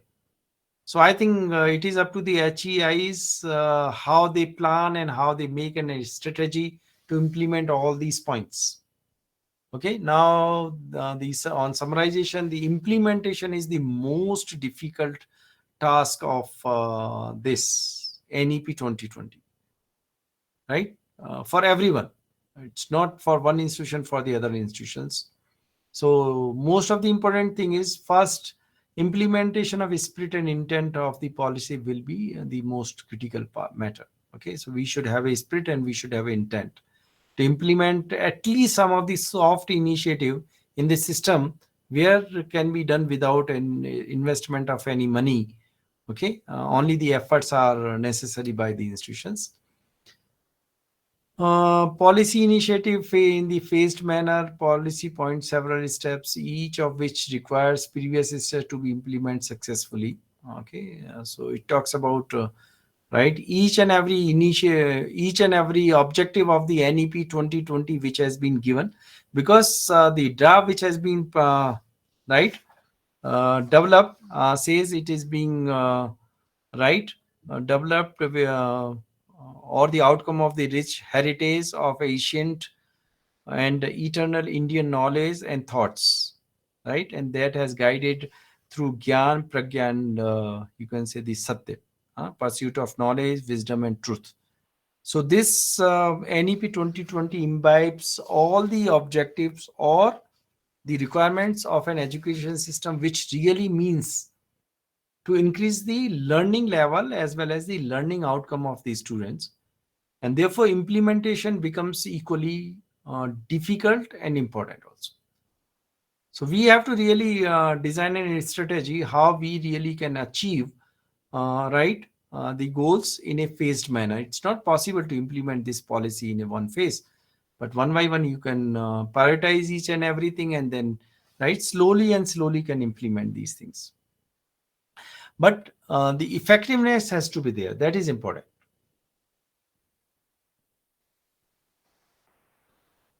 So I think it is up to the HEIs how they plan and how they make a strategy to implement all these points. Okay, now on summarization, the implementation is the most difficult task of this NEP 2020, right? For everyone. It's not for one institution, for the other institutions. So most of the important thing is, first, implementation of spirit and intent of the policy will be the most critical matter. Okay, so we should have a spirit and we should have an intent to implement at least some of the soft initiative in the system where it can be done without an investment of any money. Okay, only the efforts are necessary by the institutions. Policy initiative in the phased manner. Policy points several steps, each of which requires previous steps to be implemented successfully. Okay, so it talks about right, each and every objective of the NEP 2020 which has been given, because the draft which has been developed says it is being developed or the outcome of the rich heritage of ancient and eternal Indian knowledge and thoughts, right? And that has guided through Gyan, Pragya, and you can say the Satya, pursuit of knowledge, wisdom, and truth. So this NEP 2020 imbibes all the objectives or the requirements of an education system, which really means to increase the learning level as well as the learning outcome of the students. And therefore, implementation becomes equally difficult and important also. So we have to really design a strategy how we really can achieve the goals in a phased manner. It's not possible to implement this policy in a one phase, but one by one you can prioritize each and everything, and then slowly and slowly can implement these things. But the effectiveness has to be there. That is important.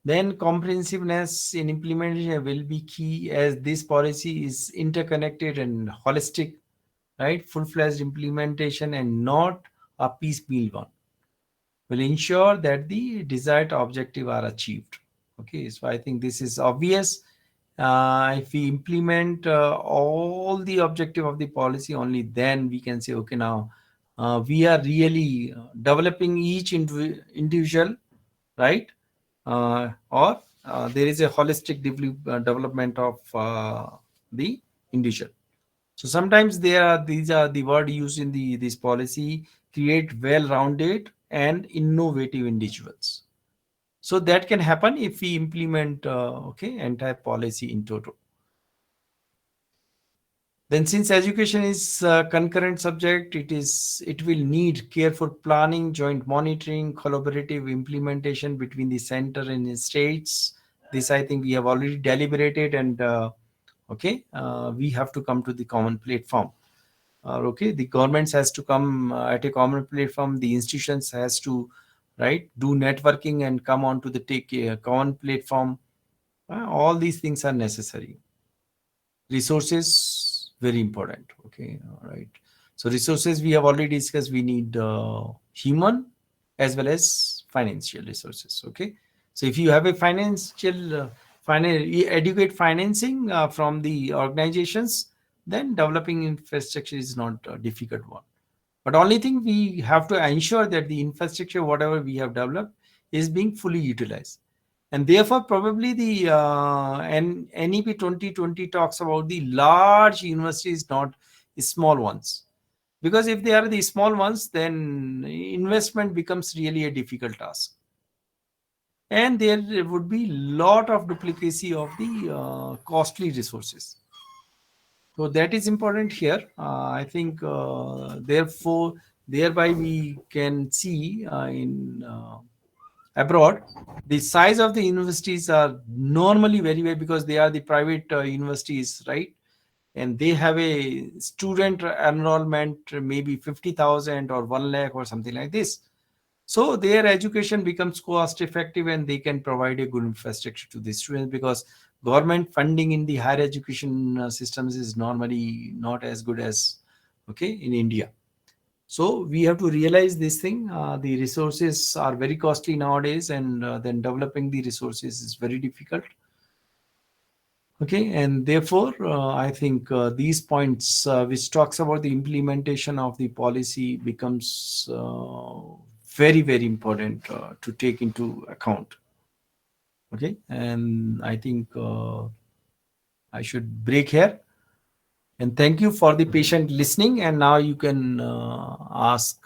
Then comprehensiveness in implementation will be key, as this policy is interconnected and holistic, right? Full-fledged implementation and not a piecemeal one will ensure that the desired objective are achieved. Okay, so I think this is obvious. If we implement all the objective of the policy, only then we can say, okay, now we are really developing each individual, right? Or there is a holistic development of the individual. So sometimes these are the word used in this policy: create well-rounded and innovative individuals. So that can happen if we implement entire policy in total. Then, since education is a concurrent subject, it will need careful planning, joint monitoring, collaborative implementation between the center and the states. This, I think, we have already deliberated, and we have to come to the common platform. The governments has to come at a common platform. The institutions has to do networking and come on to the take a common platform. All these things are necessary. Resources, very important. Okay, all right. So resources we have already discussed. We need human as well as financial resources. Okay, so if you have a adequate financing from the organizations, then developing infrastructure is not a difficult one. But only thing, we have to ensure that the infrastructure, whatever we have developed, is being fully utilized. And therefore, probably the NEP 2020 talks about the large universities, not small ones. Because if they are the small ones, then investment becomes really a difficult task. And there would be a lot of duplicacy of the costly resources. So that is important here. I think, therefore, thereby we can see in abroad, the size of the universities are normally very, very, because they are the private universities, right? And they have a student enrollment maybe 50,000 or 1 lakh or something like this. So their education becomes cost effective, and they can provide a good infrastructure to the students, because government funding in the higher education systems is normally not as good as in India. So we have to realize this thing. The resources are very costly nowadays, and then developing the resources is very difficult. Okay, and therefore, I think these points which talks about the implementation of the policy becomes very, very important to take into account. Okay, and I think I should break here. And thank you for the patient listening. And now you can ask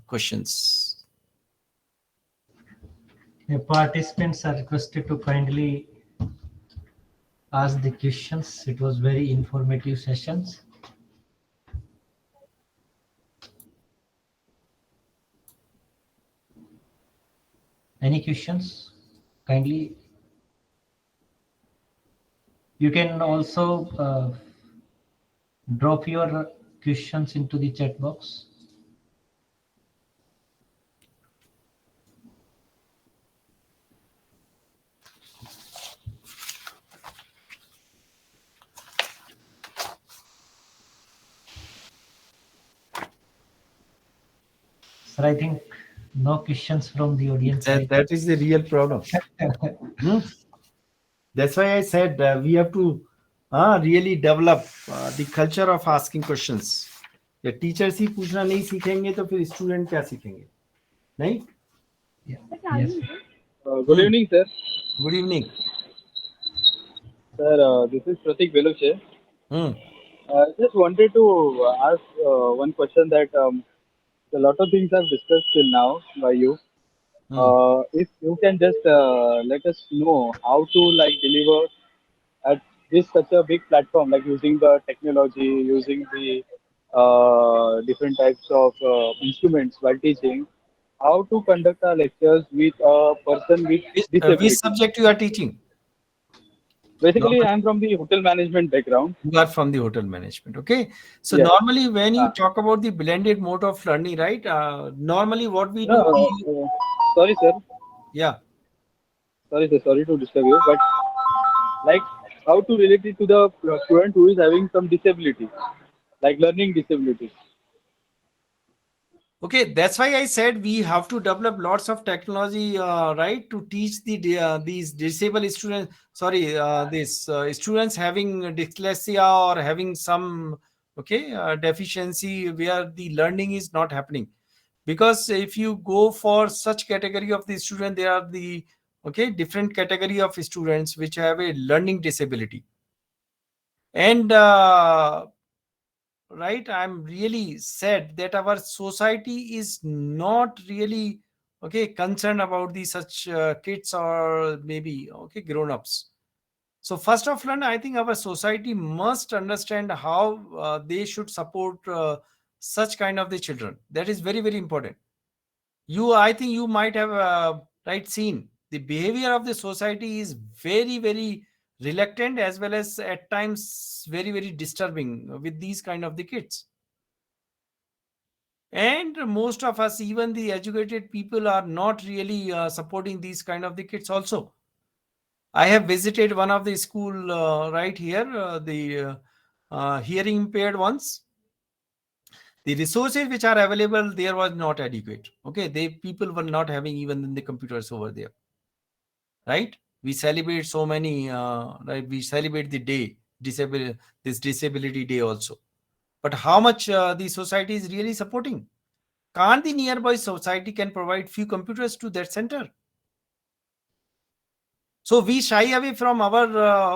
questions. The participants are requested to kindly ask the questions. It was very informative sessions. Any questions? Kindly. You can also drop your questions into the chat box. Sir, I think no questions from the audience. That is the real problem. That's why I said we have to really develop the culture of asking questions. या teachers ही पूछना नहीं सीखेंगे तो फिर student क्या सीखेंगे, नहीं? Yes. Good evening, sir. Good evening. Sir, this is Pratik Veluche. Just wanted to ask one question that a lot of things I've discussed till now by you. Hmm. If you can just let us know how to like deliver at this such a big platform, like using the technology, using the different types of instruments while teaching, how to conduct our lectures with a person with Which disability. subject you are teaching? Basically, Normally, I'm from the hotel management background. you are from the hotel management. Okay. So Yes. normally when you Uh, talk about the blended mode of learning, right? Normally what we no, do, we, sorry, sir. yeah. Sorry, sir. Sorry to disturb you, but like how to relate it to the student who is having some disability, like learning disability. Okay, that's why I said we have to develop lots of technology, right, to teach these disabled students. Sorry, these students having dyslexia or having some deficiency where the learning is not happening. Because if you go for such category of the student, there are the different category of students which have a learning disability, and right, I'm really sad that our society is not really concerned about the such kids or maybe grown-ups. So first of all, I think our society must understand how they should support such kind of the children. That is very, very important. I think you might have right seen the behavior of the society is very, very reluctant, as well as at times very, very disturbing with these kind of the kids. And most of us, even the educated people, are not really supporting these kind of the kids also. I have visited one of the school right here, the hearing impaired ones. The resources which are available there was not adequate. Okay, they people were not having even the computers over there. Right? We celebrate so many. Right? We celebrate the day this disability day also. But how much the society is really supporting? Can't the nearby society can provide few computers to that center? So we shy away from our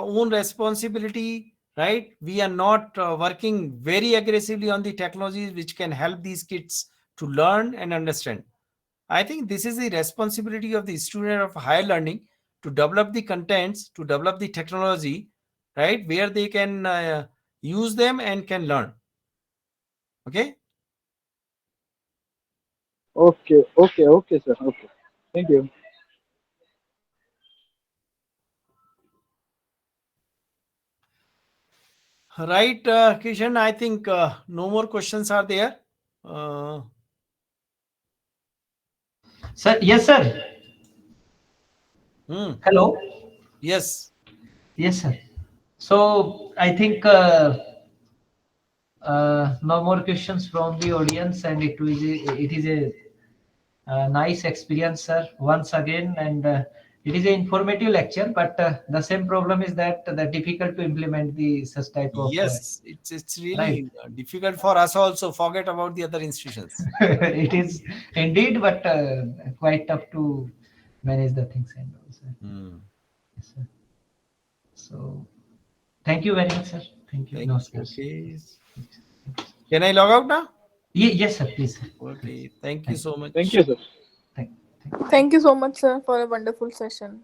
own responsibility, right? We are not working very aggressively on the technologies which can help these kids to learn and understand. I think this is the responsibility of the student of higher learning to develop the contents, to develop the technology, right? Where they can use them and can learn. Okay. Okay, sir. Okay. Thank you. Right, Kishan, I think no more questions are there. Uh, Sir, yes, sir. hmm, Hello. yes. Yes, sir. So I think no more questions from the audience, and it is a nice experience, sir, once again, and it is an informative lecture. But the same problem is that the difficult to implement the such type of Yes, it's right. really difficult for us also. Forget about the other institutions. It is indeed, but quite tough to manage the things and all, sir. Hmm. Yes, sir. So thank you very much, sir. Thank you. Thank you. Namaskar. Okay. Can I log out now? Yes, sir. Please, sir. Please. Okay. Thank you Thank, so Thank much. you, sir. thank, thank. Thank you so much, sir, for a wonderful session.